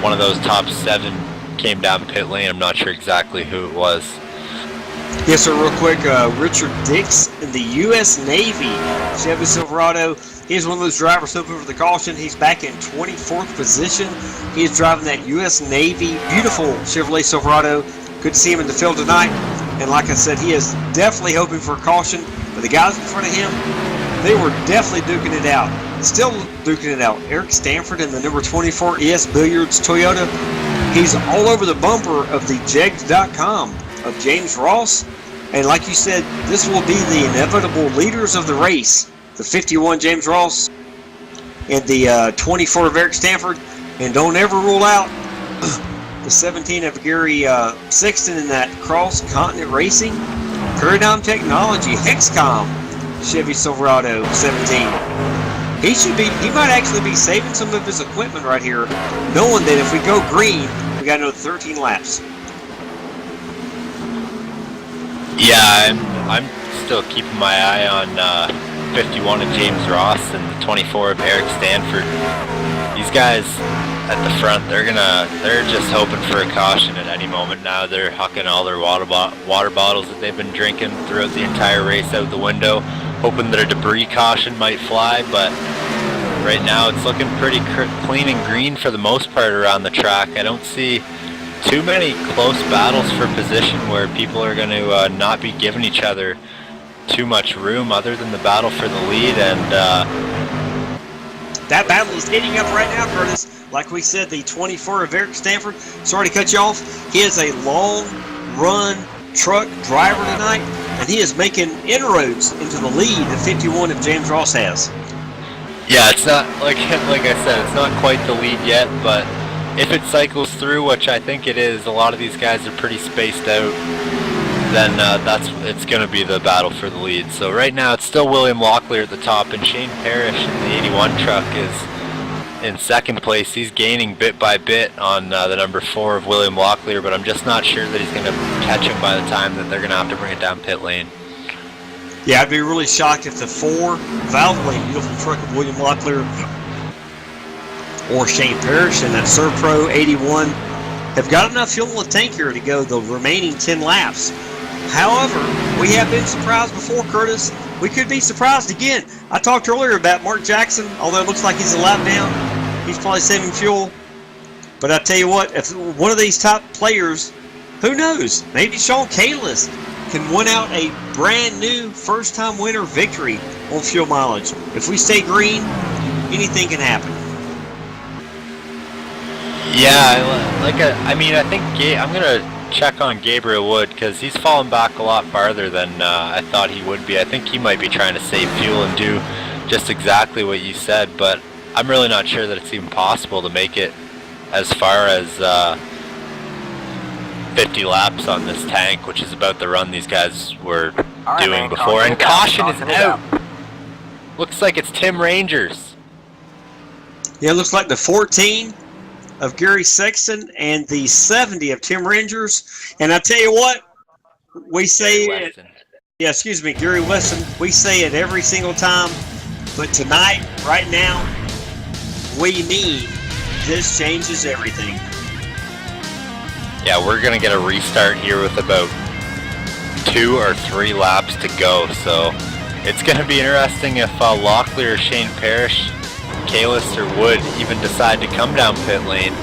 S2: one of those top 7 came down pit lane. I'm not sure exactly who it was.
S1: Yes, sir, real quick, Richard Dix in the U.S. Navy Chevy Silverado. He's one of those drivers hoping for the caution. He's back in 24th position. He's driving that U.S. Navy beautiful Chevrolet Silverado. Good to see him in the field tonight. And like I said, he is definitely hoping for a caution. But the guys in front of him, they were definitely duking it out. Still duking it out. Eric Stanford in the number 24 ES Billiards Toyota. He's all over the bumper of the Jegs.com of James Ross. And like you said, this will be the inevitable leaders of the race. The 51 James Ross in the 24 of Eric Stanford. And don't ever rule out the 17 of Gary Sexton in that Cross Continent Racing Paradigm Technology Hexcom Chevy Silverado 17. He might actually be saving some of his equipment right here, knowing that if we go green, we got another 13 laps.
S2: Yeah, I'm still keeping my eye on 51 of James Ross and the 24 of Eric Stanford. These guys at the front, they're just hoping for a caution at any moment now. They're hucking all their water bottles that they've been drinking throughout the entire race out the window, hoping that a debris caution might fly, but right now it's looking pretty clean and green for the most part around the track. I don't see too many close battles for position where people are going to not be giving each other too much room other than the battle for the lead. And
S1: that battle is heating up right now, Curtis. Like we said, the 24 of Eric Stanford, sorry to cut you off, he is a long run truck driver tonight, and he is making inroads into the lead that 51 of James Ross has.
S2: Yeah, it's not, like I said, it's not quite the lead yet, but if it cycles through, which I think it is, a lot of these guys are pretty spaced out, then it's going to be the battle for the lead. So right now it's still William Locklear at the top, and Shane Parrish in the 81 truck is in second place. He's gaining bit by bit on the number 4 of William Locklear, but I'm just not sure that he's going to catch him by the time that they're going to have to bring it down pit lane.
S1: Yeah, I'd be really shocked if the 4 Valvoline beautiful truck of William Locklear or Shane Parrish and that Serpro 81 have got enough fuel in the tank here to go the remaining 10 laps. However, we have been surprised before, Curtis. We could be surprised again. I talked earlier about Mark Jackson, although it looks like he's a lap down. He's probably saving fuel. But I tell you what, if one of these top players, who knows, maybe Sean Kalis can win out a brand new first-time winner victory on fuel mileage. If we stay green, anything can happen.
S2: Yeah, I think I'm going to check on Gabriel Wood because he's fallen back a lot farther than I thought he would be. I think he might be trying to save fuel and do just exactly what you said, but I'm really not sure that it's even possible to make it as far as 50 laps on this tank, which is about the run these guys were doing before. And caution is out. Looks like it's Tim Rangers.
S1: Yeah, it looks like the 14 of Gary Sexton and the 70 of Tim Rangers. And I tell you what, we say it, Gary Weston. We say it every single time, but tonight, right now, we mean this changes everything.
S2: Yeah, we're going to get a restart here with about 2 or 3 laps to go, so it's going to be interesting if Locklear, Shane Parrish, Kalis, or Wood even decide to come down pit lane.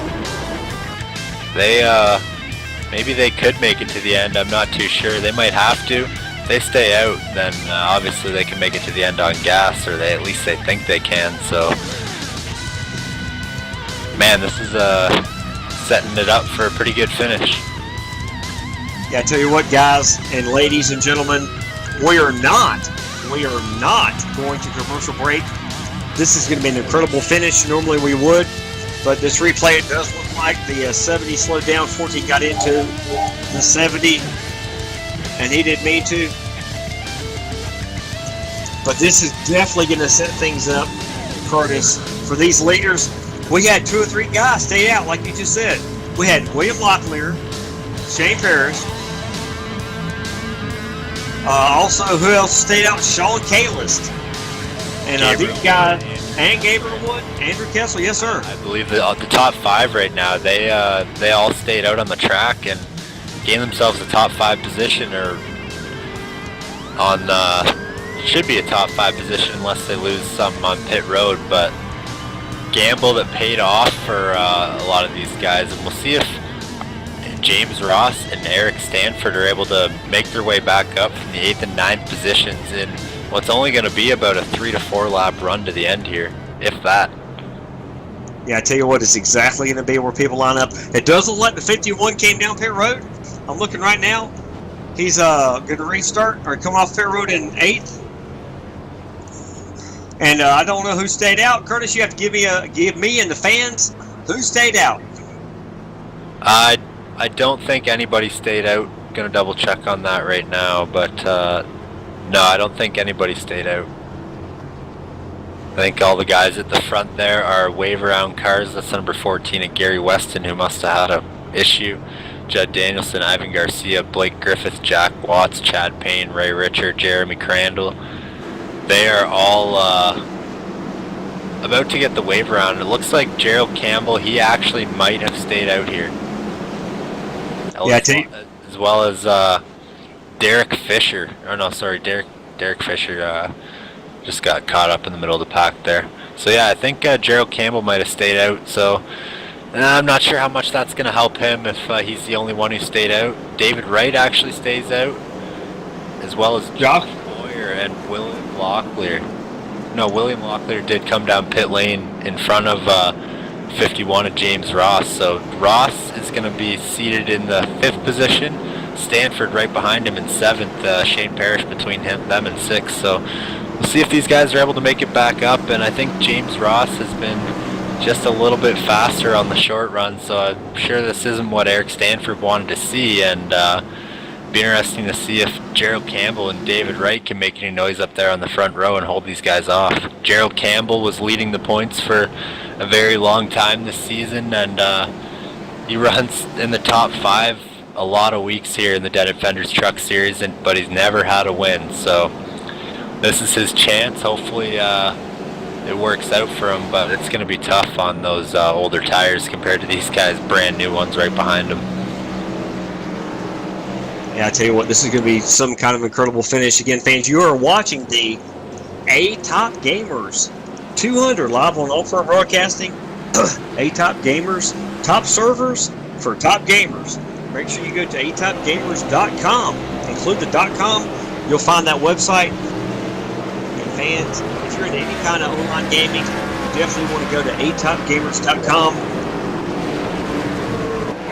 S2: Maybe they could make it to the end. I'm not too sure. They might have to. If they stay out, then obviously they can make it to the end on gas, or at least they think they can. So, man, this is setting it up for a pretty good finish.
S1: Yeah, I tell you what, guys and ladies and gentlemen, we are not going to commercial break. This is going to be an incredible finish. Normally we would, but this replay, it does look like the 70 slowed down. 14 got into the 70, and he didn't mean to. But this is definitely going to set things up, Curtis, for these leaders. We had 2 or 3 guys stay out, like you just said. We had William Locklear, Shane Parrish. Also, who else stayed out? Sean Kalis. And these guys, and Gabriel Wood, Andrew Kessel, yes sir.
S2: I believe the top 5 right now, they all stayed out on the track and gained themselves a top 5 position, or on should be a top 5 position unless they lose something on pit road. But gamble that paid off for a lot of these guys, and we'll see if James Ross and Eric Stanford are able to make their way back up from the 8th and 9th positions in what's only going to be about a 3 to 4 lap run to the end here, if that.
S1: Yeah, I tell you what, it's exactly going to be where people line up. It does look like the 51 came down pit road. I'm looking right now. He's going to restart or come off pit road in 8th. And I don't know who stayed out. Curtis, you have to give me and the fans who stayed out.
S2: I don't think anybody stayed out. Gonna double check on that right now, but no, I don't think anybody stayed out. I think all the guys at the front there are wave around cars. That's number 14 at Gary Weston, who must have had a issue. Judd Danielson, Ivan Garcia, Blake Griffith, Jack Watts, Chad Payne, Ray Richard, Jeremy Crandall. They are all about to get the wave around. It looks like Gerald Campbell, he actually might have stayed out here.
S1: Yeah,
S2: as well as Derek Fisher. Oh no, sorry, Derek Fisher just got caught up in the middle of the pack there. So yeah, I think Gerald Campbell might have stayed out. So I'm not sure how much that's going to help him if he's the only one who stayed out. David Wright actually stays out, as well as Josh Boyer and William Locklear. No, William Locklear did come down pit lane in front of 51 of James Ross. So Ross is going to be seated in the 5th position. Stanford right behind him in 7th. Shane Parrish between them and 6th. So we'll see if these guys are able to make it back up. And I think James Ross has been just a little bit faster on the short run. So I'm sure this isn't what Eric Stanford wanted to see. And be interesting to see if Gerald Campbell and David Wright can make any noise up there on the front row and hold these guys off. Gerald Campbell was leading the points for a very long time this season, and he runs in the top 5 a lot of weeks here in the Dented Fenders Truck Series, but he's never had a win. So this is his chance. Hopefully it works out for him, but it's going to be tough on those older tires compared to these guys' brand new ones right behind him.
S1: Yeah, I tell you what, this is going to be some kind of incredible finish. Again, fans, you are watching the A-Top Gamers 200 live on All-Pro Broadcasting. A-Top Gamers, top servers for top gamers. Make sure you go to atopgamers.com. Include the .com. You'll find that website. And fans, if you're into any kind of online gaming, you definitely want to go to atopgamers.com.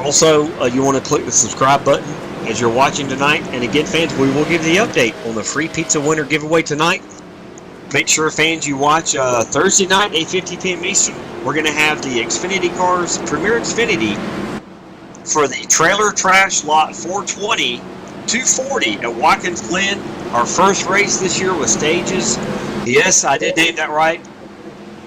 S1: Also, you want to click the subscribe button as you're watching tonight. And again, fans, we will give you the update on the free pizza winner giveaway tonight. Make sure, fans, you watch Thursday night, 8:50 p.m. Eastern. We're going to have the Xfinity cars, Premier Xfinity, for the Trailer Trash Lot 420 240 at Watkins Glen. Our first race this year with stages. Yes, I did name that right.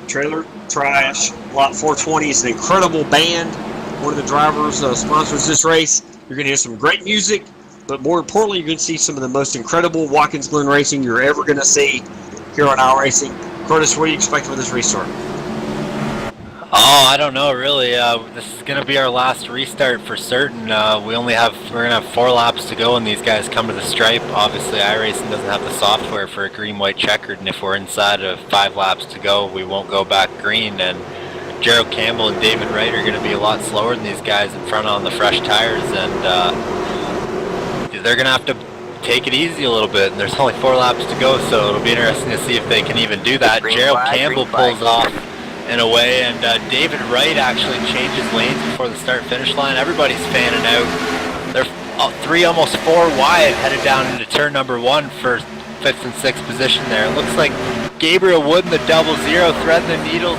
S1: Trailer Trash Lot 420 is an incredible band. One of the drivers sponsors this race. You're going to hear some great music, but more importantly, you're going to see some of the most incredible Watkins Glen racing you're ever going to see here on Our Racing. Curtis, what do you expect with this restart?
S2: Oh, I don't know, really. This is going to be our last restart for certain. We're going to have 4 laps to go, and these guys come to the stripe. Obviously, iRacing doesn't have the software for a green-white checkered, and if we're inside of 5 laps to go, we won't go back green. And Gerald Campbell and David Wright are going to be a lot slower than these guys in front on the fresh tires, and they're going to have to take it easy a little bit. And there's only 4 laps to go, so it'll be interesting to see if they can even do that. Gerald Campbell pulls off in a way, and David Wright actually changes lanes before the start-finish line. Everybody's fanning out. They're 3, almost 4 wide, headed down into turn number 1 for 5th and 6th position there. It looks like Gabriel Wood in the 00 threading the needle.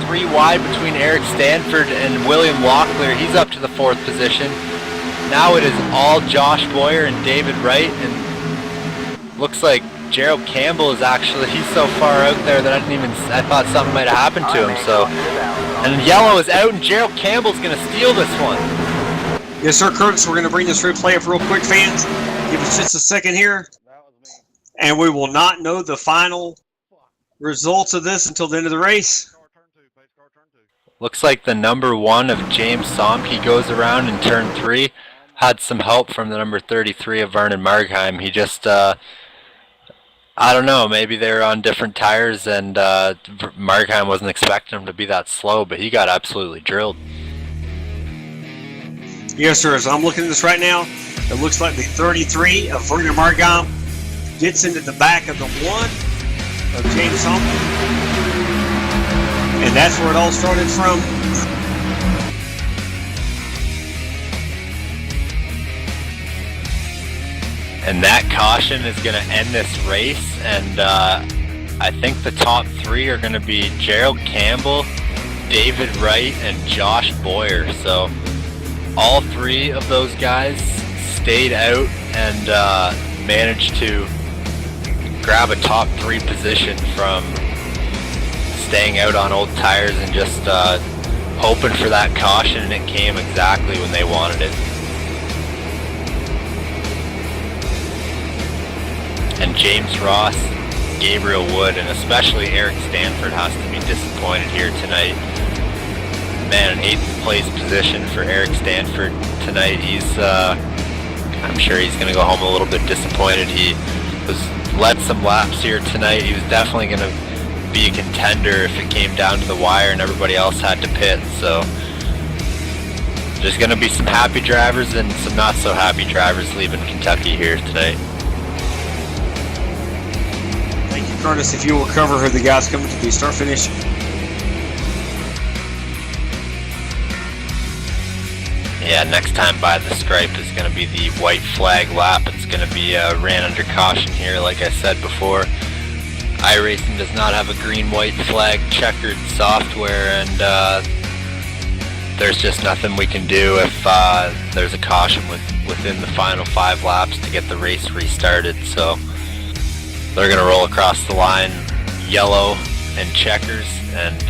S2: 3 wide between Eric Stanford and William Locklear. He's up to the 4th position. Now it is all Josh Boyer and David Wright, and looks like Gerald Campbell is actually, he's so far out there that I thought something might have happened to him. So, and yellow is out, and Gerald Campbell's going to steal this one.
S1: Yes, sir, Curtis. We're going to bring this replay up real quick, fans. Give us just a second here, and we will not know the final results of this until the end of the race.
S2: Looks like the number 1 of James Somke goes around in turn 3. Had some help from the number 33 of Vernon Margheim. He just, I don't know, maybe they were on different tires, and Margheim wasn't expecting him to be that slow, but he got absolutely drilled.
S1: Yes, sir. So I'm looking at this right now. It looks like the 33 of Vernon Margheim gets into the back of the 1 of James Somke. And that's where it all started from.
S2: And that caution is going to end this race, and I think the top 3 are going to be Gerald Campbell, David Wright, and Josh Boyer. So all 3 of those guys stayed out and managed to grab a top 3 position from staying out on old tires and just hoping for that caution, and it came exactly when they wanted it. And James Ross, Gabriel Wood, and especially Eric Stanford has to be disappointed here tonight. Man, an 8th place position for Eric Stanford tonight. I'm sure he's going to go home a little bit disappointed. He led some laps here tonight. He was definitely going to be a contender if it came down to the wire and everybody else had to pit. So there's going to be some happy drivers and some not so happy drivers leaving Kentucky here tonight.
S1: Thank you, Curtis. If you will cover who the guys coming to the start finish.
S2: Yeah, next time by the stripe is going to be the white flag lap. It's going to be ran under caution here, like I said before. iRacing does not have a green-white flag checkered software, and there's just nothing we can do if there's a caution within the final 5 laps to get the race restarted. So they're going to roll across the line yellow and checkers, and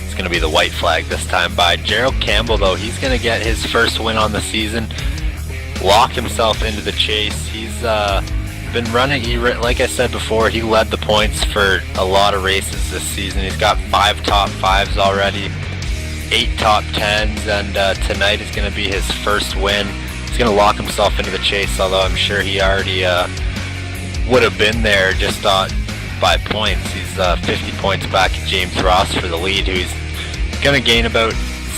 S2: it's going to be the white flag this time by. Gerald Campbell, though, he's going to get his first win on the season, lock himself into the chase. He's been running, like I said before, he led the points for a lot of races this season. He's got 5 top 5s already, 8 top 10s, and tonight is going to be his first win. He's going to lock himself into the chase, although I'm sure he already would have been there just by points. He's 50 points back at James Ross for the lead, who's going to gain about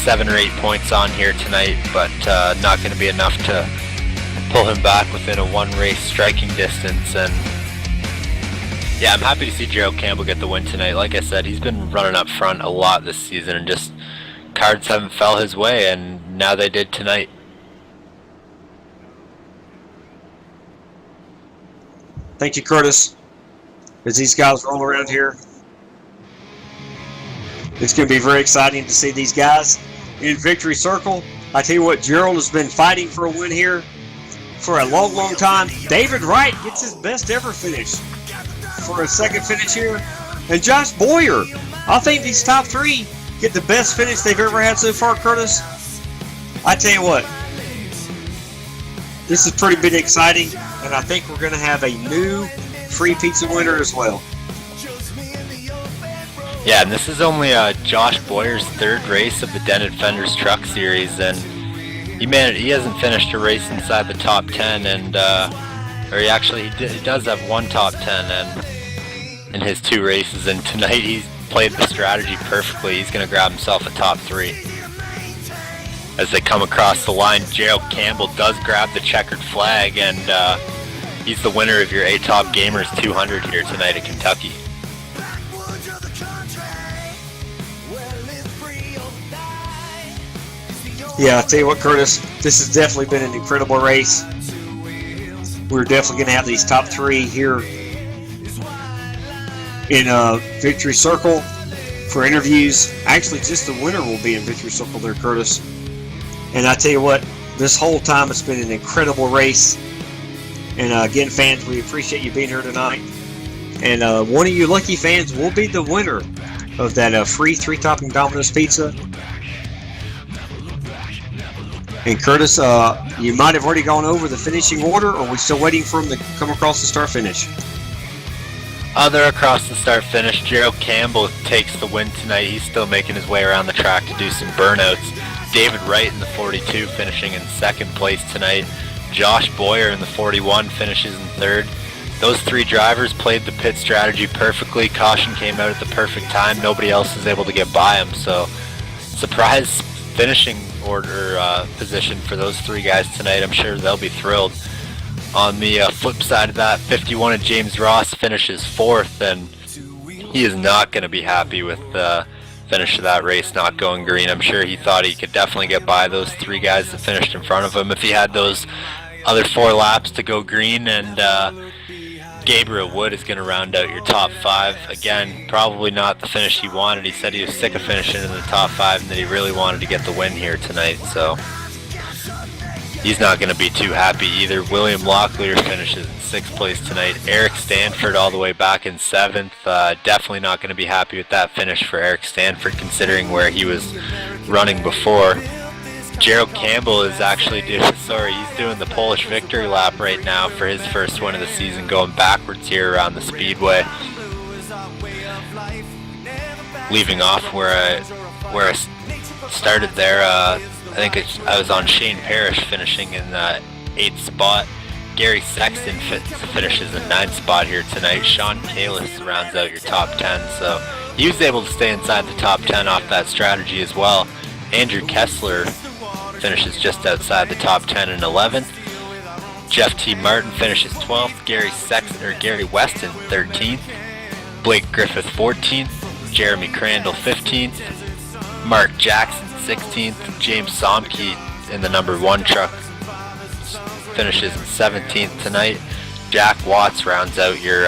S2: 7 or 8 points on here tonight, but not going to be enough to pull him back within a 1-race striking distance. And yeah, I'm happy to see Gerald Campbell get the win tonight. Like I said, he's been running up front a lot this season, and just cards haven't fell his way, and now they did tonight.
S1: Thank you, Curtis. As these guys roll around here, it's going to be very exciting to see these guys in victory circle. I tell you what, Gerald has been fighting for a win here for a long, long time. David Wright gets his best ever finish for a second finish here. And Josh Boyer, I think these top 3 get the best finish they've ever had so far, Curtis. I tell you what, this is pretty bit exciting, and I think we're going to have a new free pizza winner as well.
S2: Yeah, and this is only Josh Boyer's 3rd race of the Dented Fenders Truck Series, and he hasn't finished a race inside the top 10, and he does have 1 top 10 and in his 2 races, and tonight he's played the strategy perfectly. He's going to grab himself a top 3. As they come across the line, Gerald Campbell does grab the checkered flag, and he's the winner of your A-Top Gamers 200 here tonight at Kentucky.
S1: Yeah, I'll tell you what, Curtis, this has definitely been an incredible race. We're definitely going to have these top 3 here in Victory Circle for interviews. Actually, just the winner will be in Victory Circle there, Curtis. And I tell you what, this whole time it's been an incredible race. And again, fans, we appreciate you being here tonight. And one of you lucky fans will be the winner of that free 3-topping Domino's pizza. And Curtis, you might have already gone over the finishing order, or are we still waiting for him to come across the start finish?
S2: They're across the start finish. Gerald Campbell takes the win tonight. He's still making his way around the track to do some burnouts. David Wright in the 42 finishing in 2nd place tonight. Josh Boyer in the 41 finishes in 3rd. Those 3 drivers played the pit strategy perfectly. Caution came out at the perfect time. Nobody else was able to get by him. So, surprise finishing order position for those 3 guys tonight. I'm sure they'll be thrilled. On the flip side of that, 51 of James Ross finishes 4th, and he is not going to be happy with the finish of that race not going green. I'm sure he thought he could definitely get by those 3 guys that finished in front of him if he had those other 4 laps to go green, and Gabriel Wood is going to round out your top 5. Again, probably not the finish he wanted. He said he was sick of finishing in the top 5 and that he really wanted to get the win here tonight, so he's not going to be too happy either. William Locklear finishes in 6th place tonight. Eric Stanford all the way back in 7th. Definitely not going to be happy with that finish for Eric Stanford considering where he was running before. Gerald Campbell is actually he's doing the Polish victory lap right now for his first win of the season, going backwards here around the speedway. Leaving off where I started there, I think I was on Shane Parrish finishing in 8th spot. Gary Sexton finishes in 9th spot here tonight. Sean Kalis rounds out your top 10, so he was able to stay inside the top 10 off that strategy as well. Andrew Kessler finishes just outside the top 10 in 11th. Jeff T. Martin finishes 12th. Gary Weston 13th. Blake Griffith 14th. Jeremy Crandall 15th. Mark Jackson 16th. James Somke in the number 1 truck finishes in 17th tonight. Jack Watts rounds out your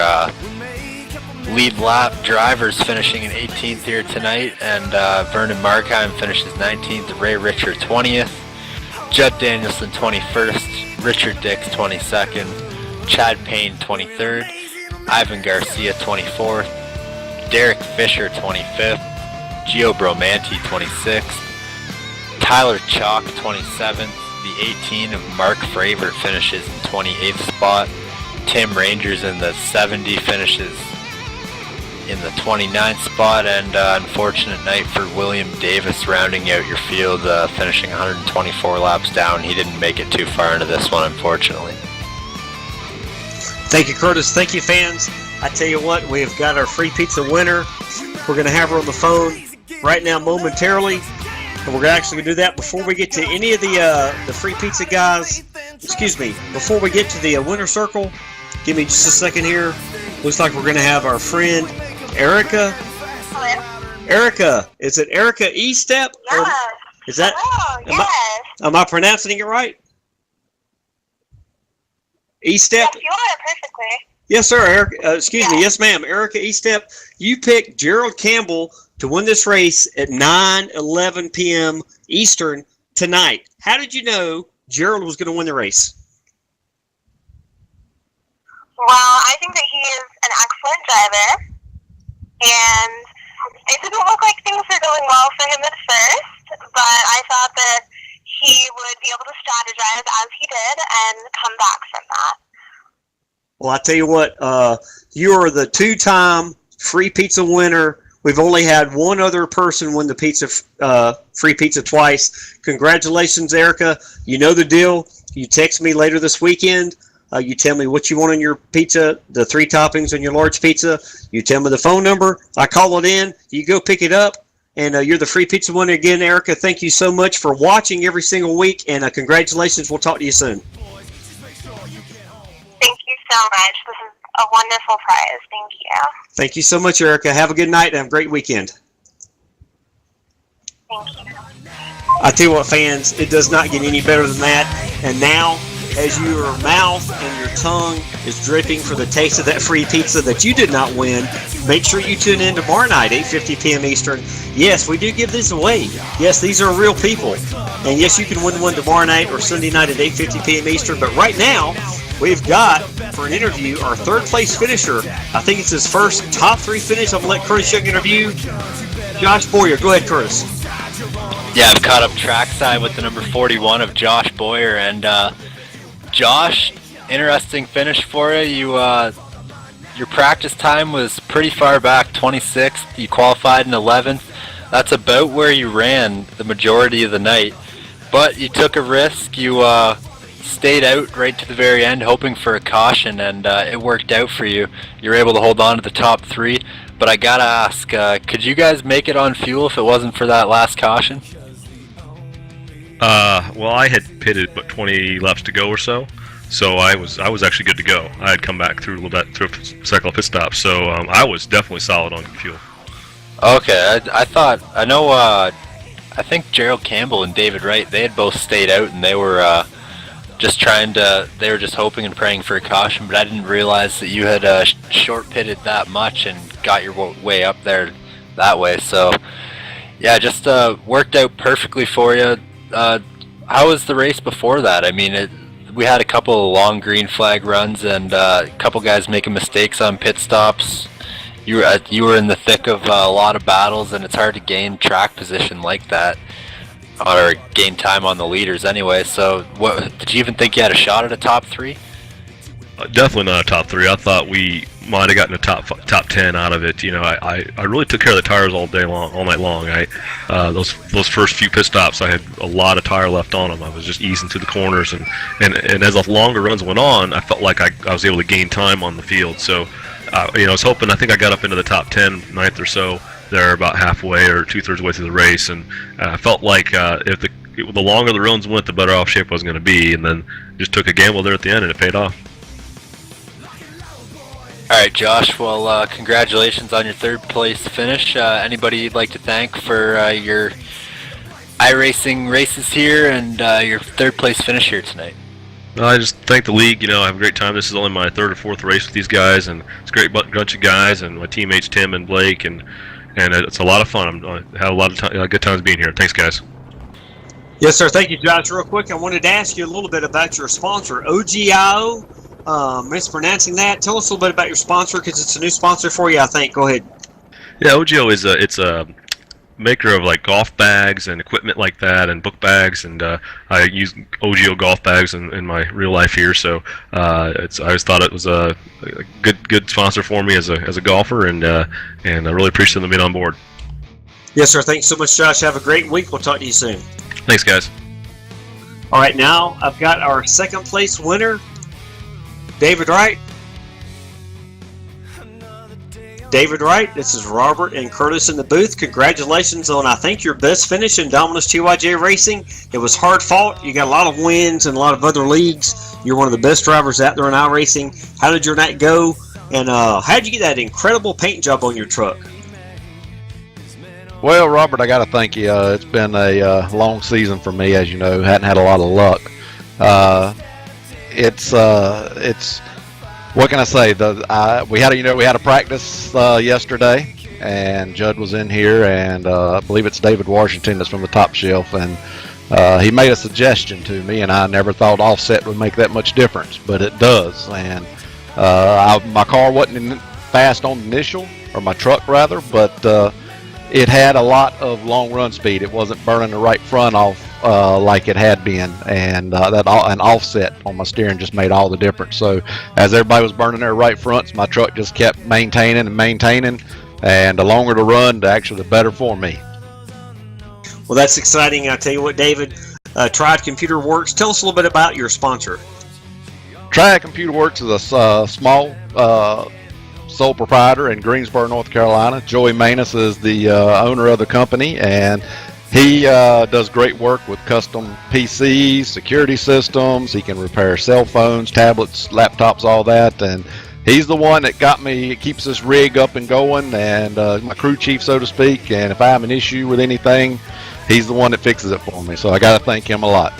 S2: lead lap drivers, finishing in 18th here tonight, and Vernon Markheim finishes 19th, Ray Richard 20th, Judd Danielson 21st, Richard Dix 22nd, Chad Payne 23rd, Ivan Garcia 24th, Derek Fisher 25th, Gio Bromanti 26th, Tyler Chalk 27th, the 18 of Mark Fravert finishes in 28th spot, Tim Rangers in the 70 finishes in the 29th spot, and unfortunate night for William Davis rounding out your field, finishing 124 laps down. He didn't make it too far into this one, unfortunately.
S1: Thank you, Curtis. Thank you, fans. I tell you what, we've got our free pizza winner. We're going to have her on the phone right now momentarily, and we're actually going to do that before we get to any of the free pizza guys. Excuse me, before we get to the winner circle, give me just a second here. Looks like we're going to have our friend Erica.
S12: Hello?
S1: Erica, is it Erica E-Step?
S12: Yes.
S1: Is that?
S12: Hello, yes.
S1: Am I pronouncing it right? E-Step?
S12: Yes, you are it perfectly.
S1: Yes, sir. Erica, excuse me. Yes, ma'am. Erica E-Step, you picked Gerald Campbell to win this race at 9:11 p.m. Eastern tonight. How did you know Gerald was going to win the race?
S12: Well, I think that he is an excellent driver, and it didn't look like things were going well for him at first, but I thought that he would be able to strategize as he did and come back from that.
S1: Well, I tell you what, you are the 2-time free pizza winner. We've only had one other person win the free pizza twice. Congratulations, Erica. You know the deal. You text me later this weekend. You tell me what you want on your pizza, the 3 toppings on your large pizza. You tell me the phone number. I call it in. You go pick it up, and you're the free pizza winner again, Erica. Thank you so much for watching every single week, and congratulations. We'll talk to you soon.
S12: Thank you so much. This is a wonderful prize. Thank you.
S1: Thank you so much, Erica. Have a good night and have a great weekend.
S12: Thank you.
S1: I tell you what, fans, it does not get any better than that. And now, as your mouth and your tongue is dripping for the taste of that free pizza that you did not win, make sure you tune in tomorrow night, 8:50 p.m. Eastern. Yes, we do give these away. Yes, these are real people. And yes, you can win one tomorrow night or Sunday night at 8:50 p.m. Eastern. But right now, we've got, for an interview, our 3rd place finisher. I think it's his first top 3 finish. I'm going to let Curtis Young interview Josh Boyer. Go ahead, Curtis.
S2: Yeah, I've caught up trackside with the number 41 of Josh Boyer, and Josh, interesting finish for you. Your practice time was pretty far back, 26th. You qualified in 11th. That's about where you ran the majority of the night. But you took a risk. You stayed out right to the very end, hoping for a caution, and it worked out for you. You were able to hold on to the top 3. But I gotta ask, could you guys make it on fuel if it wasn't for that last caution?
S13: Well, I had pitted but 20 laps to go or so I was actually good to go. I had come back through a little bit through a cycle of pit stops, so I was definitely solid on fuel.
S2: Okay, I think Gerald Campbell and David Wright, they had both stayed out, and they were just they were just hoping and praying for a caution, but I didn't realize that you had short pitted that much and got your way up there that way. So yeah, just worked out perfectly for you. How was the race before that? I mean, we had a couple of long green flag runs and a couple guys making mistakes on pit stops. You were in the thick of a lot of battles, and it's hard to gain track position like that, or gain time on the leaders anyway. So did you even think you had a shot at a top 3?
S13: Definitely not a top 3. I thought we might have gotten a top 10 out of it. You know, I really took care of the tires all night long. Those first few pit stops, I had a lot of tire left on them. I was just easing through the corners, and as the longer runs went on, I felt like I was able to gain time on the field. So, you know, I was hoping. I think I got up into the top 10, 9th or so. There, about halfway or 2/3 way through the race, and I felt like if the longer the runs went, the better off shape I was going to be. And then just took a gamble there at the end, and it paid off.
S2: All right, Josh. Well, congratulations on your 3rd place finish. Anybody you'd like to thank for your iRacing races here and your 3rd place finish here tonight?
S13: I just thank the league. You know, I have a great time. This is only my 3rd or 4th race with these guys, and it's a great bunch of guys, and my teammates Tim and Blake, and it's a lot of fun. I had a lot of good times being here. Thanks, guys.
S1: Yes, sir. Thank you, Josh. Real quick, I wanted to ask you a little bit about your sponsor, OGIO. Mispronouncing that. Tell us a little bit about your sponsor, because it's a new sponsor for you, I think. Go ahead.
S13: Yeah, OGIO is a maker of like golf bags and equipment like that, and book bags, and I use OGIO golf bags in my real life here. So I just thought it was a good sponsor for me as a golfer, and I really appreciate them being on board.
S1: Yes, sir. Thanks so much, Josh. Have a great week. We'll talk to you soon.
S13: Thanks, guys.
S1: All right, now I've got our 2nd place winner, David Wright. David Wright, this is Robert and Curtis in the booth. Congratulations on, I think, your best finish in Domino's TYJ Racing. It was hard fought. You got a lot of wins in a lot of other leagues. You're one of the best drivers out there in iRacing. How did your night go? And how did you get that incredible paint job on your truck?
S14: Well, Robert, I got to thank you. It's been a long season for me, as you know. Hadn't had a lot of luck. It's what can I say? We had a practice yesterday, and Judd was in here, and I believe it's David Washington that's from the Top Shelf, and he made a suggestion to me, and I never thought offset would make that much difference, but it does. And my car wasn't fast on the initial, or my truck rather, but it had a lot of long run speed. It wasn't burning the right front off like it had been, and an offset on my steering just made all the difference. So as everybody was burning their right fronts, my truck just kept maintaining, and the longer the run, the better for me.
S1: Well, that's exciting. I tell you what, David, Triad Computer Works. Tell us a little bit about your sponsor.
S14: Triad Computer Works is a small sole proprietor in Greensboro, North Carolina. Joey Manus is the owner of the company, and he does great work with custom PCs, security systems. He can repair cell phones, tablets, laptops, all that. And he's the one that keeps this rig up and going, and my crew chief, so to speak. And if I have an issue with anything, he's the one that fixes it for me. So I got to thank him a lot.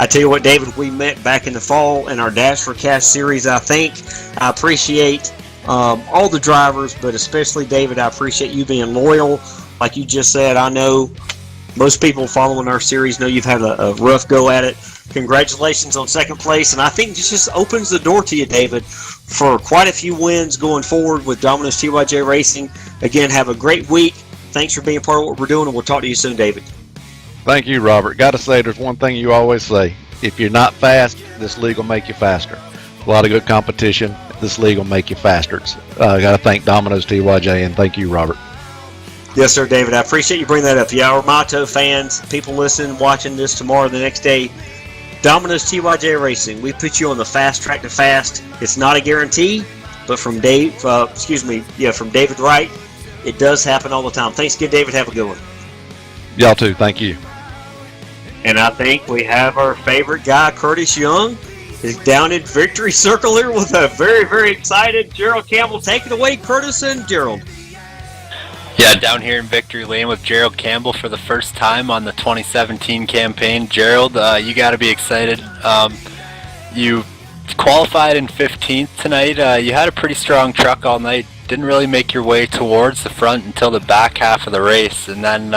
S1: I tell you what, David, we met back in the fall in our Dash for Cash series, I think. I appreciate all the drivers, but especially David, I appreciate you being loyal. Like you just said, I know most people following our series know you've had a rough go at it. Congratulations on 2nd place, and I think this just opens the door to you, David, for quite a few wins going forward with Domino's TYJ Racing. Again, have a great week. Thanks for being part of what we're doing, and we'll talk to you soon, David.
S14: Thank you, Robert. Got to say, there's one thing you always say. If you're not fast, this league will make you faster. A lot of good competition. This league will make you faster. Got to thank Domino's TYJ, and thank you, Robert.
S1: Yes, sir, David. I appreciate you bringing that up. Yeah, our Motto fans, people listening, watching this tomorrow, the next day, Domino's TYJ Racing, we put you on the fast track to fast. It's not a guarantee, but from David Wright, it does happen all the time. Thanks again, David. Have a good one.
S14: Y'all too. Thank you.
S1: And I think we have our favorite guy, Curtis Young, is down in victory circle here with a very, very excited Gerald Campbell. Take it away, Curtis and Gerald.
S2: Yeah, down here in Victory Lane with Gerald Campbell for the first time on the 2017 campaign. Gerald, you got to be excited. You qualified in 15th tonight. You had a pretty strong truck all night. Didn't really make your way towards the front until the back half of the race. And then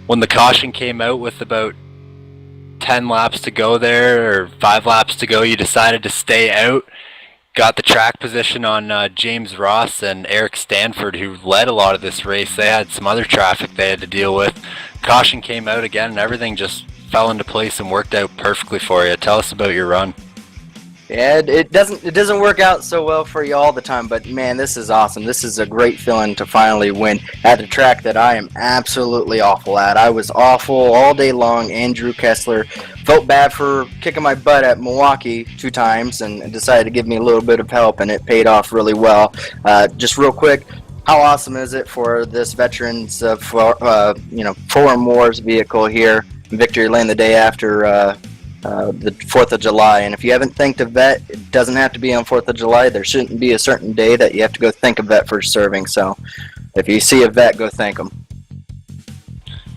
S2: when the caution came out with about 10 laps to go there, or 5 laps to go, you decided to stay out. Got the track position on James Ross and Eric Stanford, who led a lot of this race. They had some other traffic they had to deal with. Caution came out again, and everything just fell into place and worked out perfectly for you. Tell us about your run.
S15: Yeah, it doesn't work out so well for you all the time, but man, this is awesome. This is a great feeling to finally win at a track that I am absolutely awful at. I was awful all day long. Andrew Kessler felt bad for kicking my butt at Milwaukee 2 times and decided to give me a little bit of help, and it paid off really well. Just real quick, how awesome is it for this Veterans Four or More's vehicle here in Victory Lane the day after the 4th of July. And if you haven't thanked a vet, it doesn't have to be on 4th of July. There shouldn't be a certain day that you have to go thank a vet for serving. So if you see a vet, go thank them.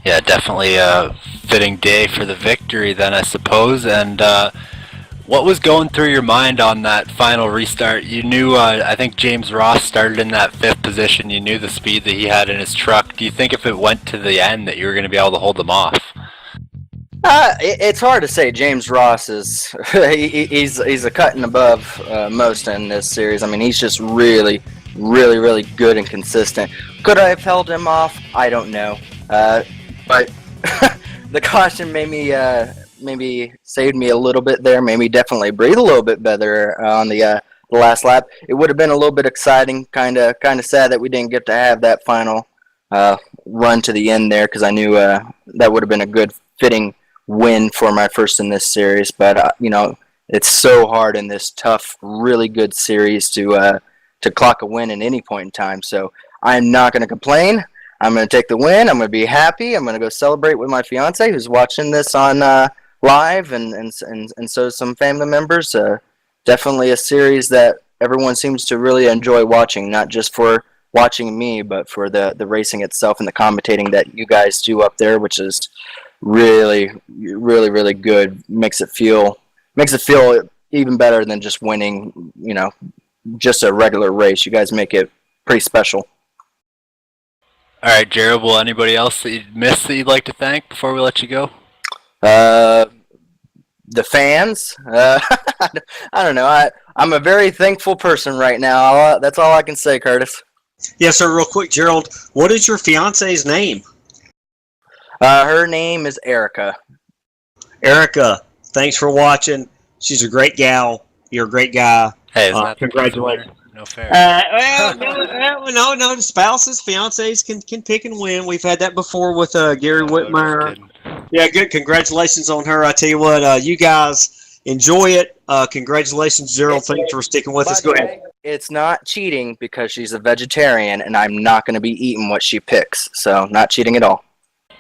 S2: Yeah, definitely a fitting day for the victory then, I suppose. And what was going through your mind on that final restart? You knew, I think James Ross started in that 5th position. You knew the speed that he had in his truck. Do you think if it went to the end that you were going to be able to hold them off?
S15: It's hard to say. James Ross is he's a cutting above most in this series. I mean, he's just really good and consistent. Could I have held him off? I don't know. But the caution made me maybe saved me a little bit there. Made me definitely breathe a little bit better on the last lap. It would have been a little bit exciting. Kind of sad that we didn't get to have that final run to the end there, because I knew that would have been a good fitting win for my first in this series. But it's so hard in this tough, really good series to clock a win at any point in time. So I'm not going to complain. I'm going to take the win. I'm going to be happy. I'm going to go celebrate with my fiance, who's watching this on live, and so some family members. Definitely a series that everyone seems to really enjoy watching, not just for watching me, but for the racing itself and the commentating that you guys do up there, which is really good. Makes it feel even better than just winning, just a regular race. You guys make it pretty special.
S2: All right, Jared, will anybody else that you missed that you'd like to thank before we let you go?
S15: The fans. I don't know. I'm a very thankful person right now. That's all I can say, Curtis.
S1: Yes, sir. Real quick, Gerald, what is your fiance's name?
S15: Her name is Erica.
S1: Erica, thanks for watching. She's a great gal. You're a great guy.
S2: Hey,
S1: congratulations.
S2: No fair.
S1: No. The spouses, fiancés can pick and win. We've had that before with Gary Whitmire. Yeah, good. Congratulations on her. I tell you what, you guys enjoy it. Congratulations, Gerald. Thanks for sticking with us. Go ahead.
S15: It's not cheating because she's a vegetarian, and I'm not going to be eating what she picks. So, not cheating at all.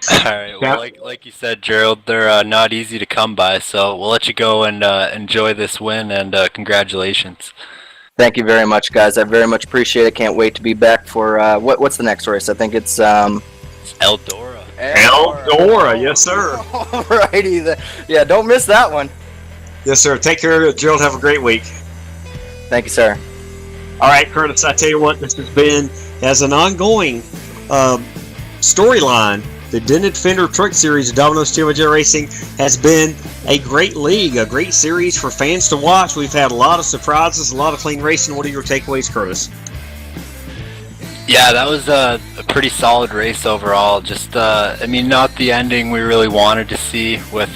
S2: All right. Well, like you said, Gerald, they're not easy to come by. So we'll let you go and enjoy this win, and congratulations.
S15: Thank you very much, guys. I very much appreciate it. Can't wait to be back for what's the next race? I think it's
S2: Eldora.
S1: Eldora, yes, sir.
S15: Alrighty then. Yeah, don't miss that one.
S1: Yes, sir. Take care, Gerald. Have a great week.
S15: Thank you, sir.
S1: All right, Curtis, I tell you what, this has been, as an ongoing storyline, the Dented Fender Truck Series of Domino's Turbojet Racing has been a great league, a great series for fans to watch. We've had a lot of surprises, a lot of clean racing. What are your takeaways, Curtis?
S2: Yeah, that was a pretty solid race overall. Just, not the ending we really wanted to see with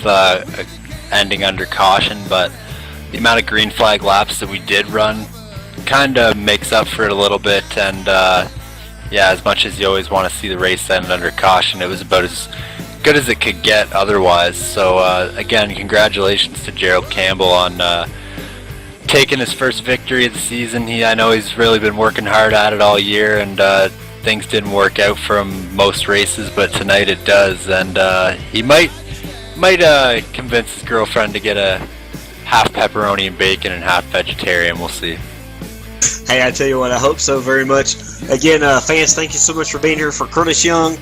S2: ending under caution, but the amount of green flag laps that we did run kind of makes up for it a little bit. And as much as you always want to see the race end under caution, it was about as good as it could get otherwise. So again, congratulations to Gerald Campbell on taking his first victory of the season. I know he's really been working hard at it all year, and things didn't work out for him most races, but tonight it does. And he might convince his girlfriend to get a half pepperoni and bacon and half vegetarian. We'll see.
S1: Hey, I tell you what, I hope so very much. Again, fans, thank you so much for being here. For Curtis Young,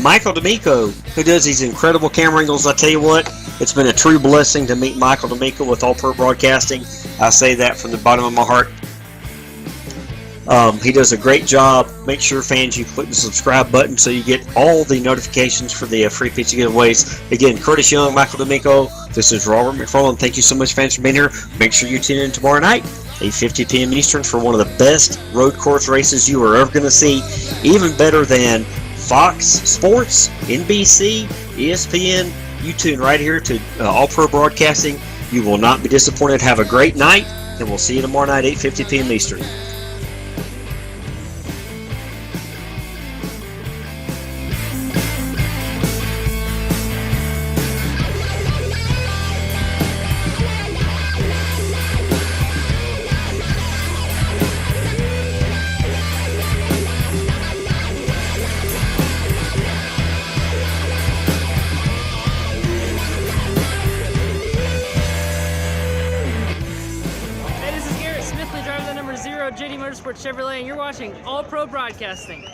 S1: Michael D'Amico, who does these incredible camera angles. I tell you what, it's been a true blessing to meet Michael D'Amico with All Pro Broadcasting. I say that from the bottom of my heart. He does a great job. Make sure, fans, you click the subscribe button so you get all the notifications for the free pizza giveaways. Again, Curtis Young, Michael D'Amico, this is Robert McFarland. Thank you so much, fans, for being here. Make sure you tune in tomorrow night, 8:50 p.m. Eastern, for one of the best road course races you are ever going to see. Even better than Fox Sports, NBC, ESPN. You tune right here to All Pro Broadcasting. You will not be disappointed. Have a great night, and we'll see you tomorrow night, 8:50 p.m. Eastern.
S6: Hey, this is Garrett Smithley, driver the number 0 JD Motorsports Chevrolet, and you're watching All Pro Broadcasting.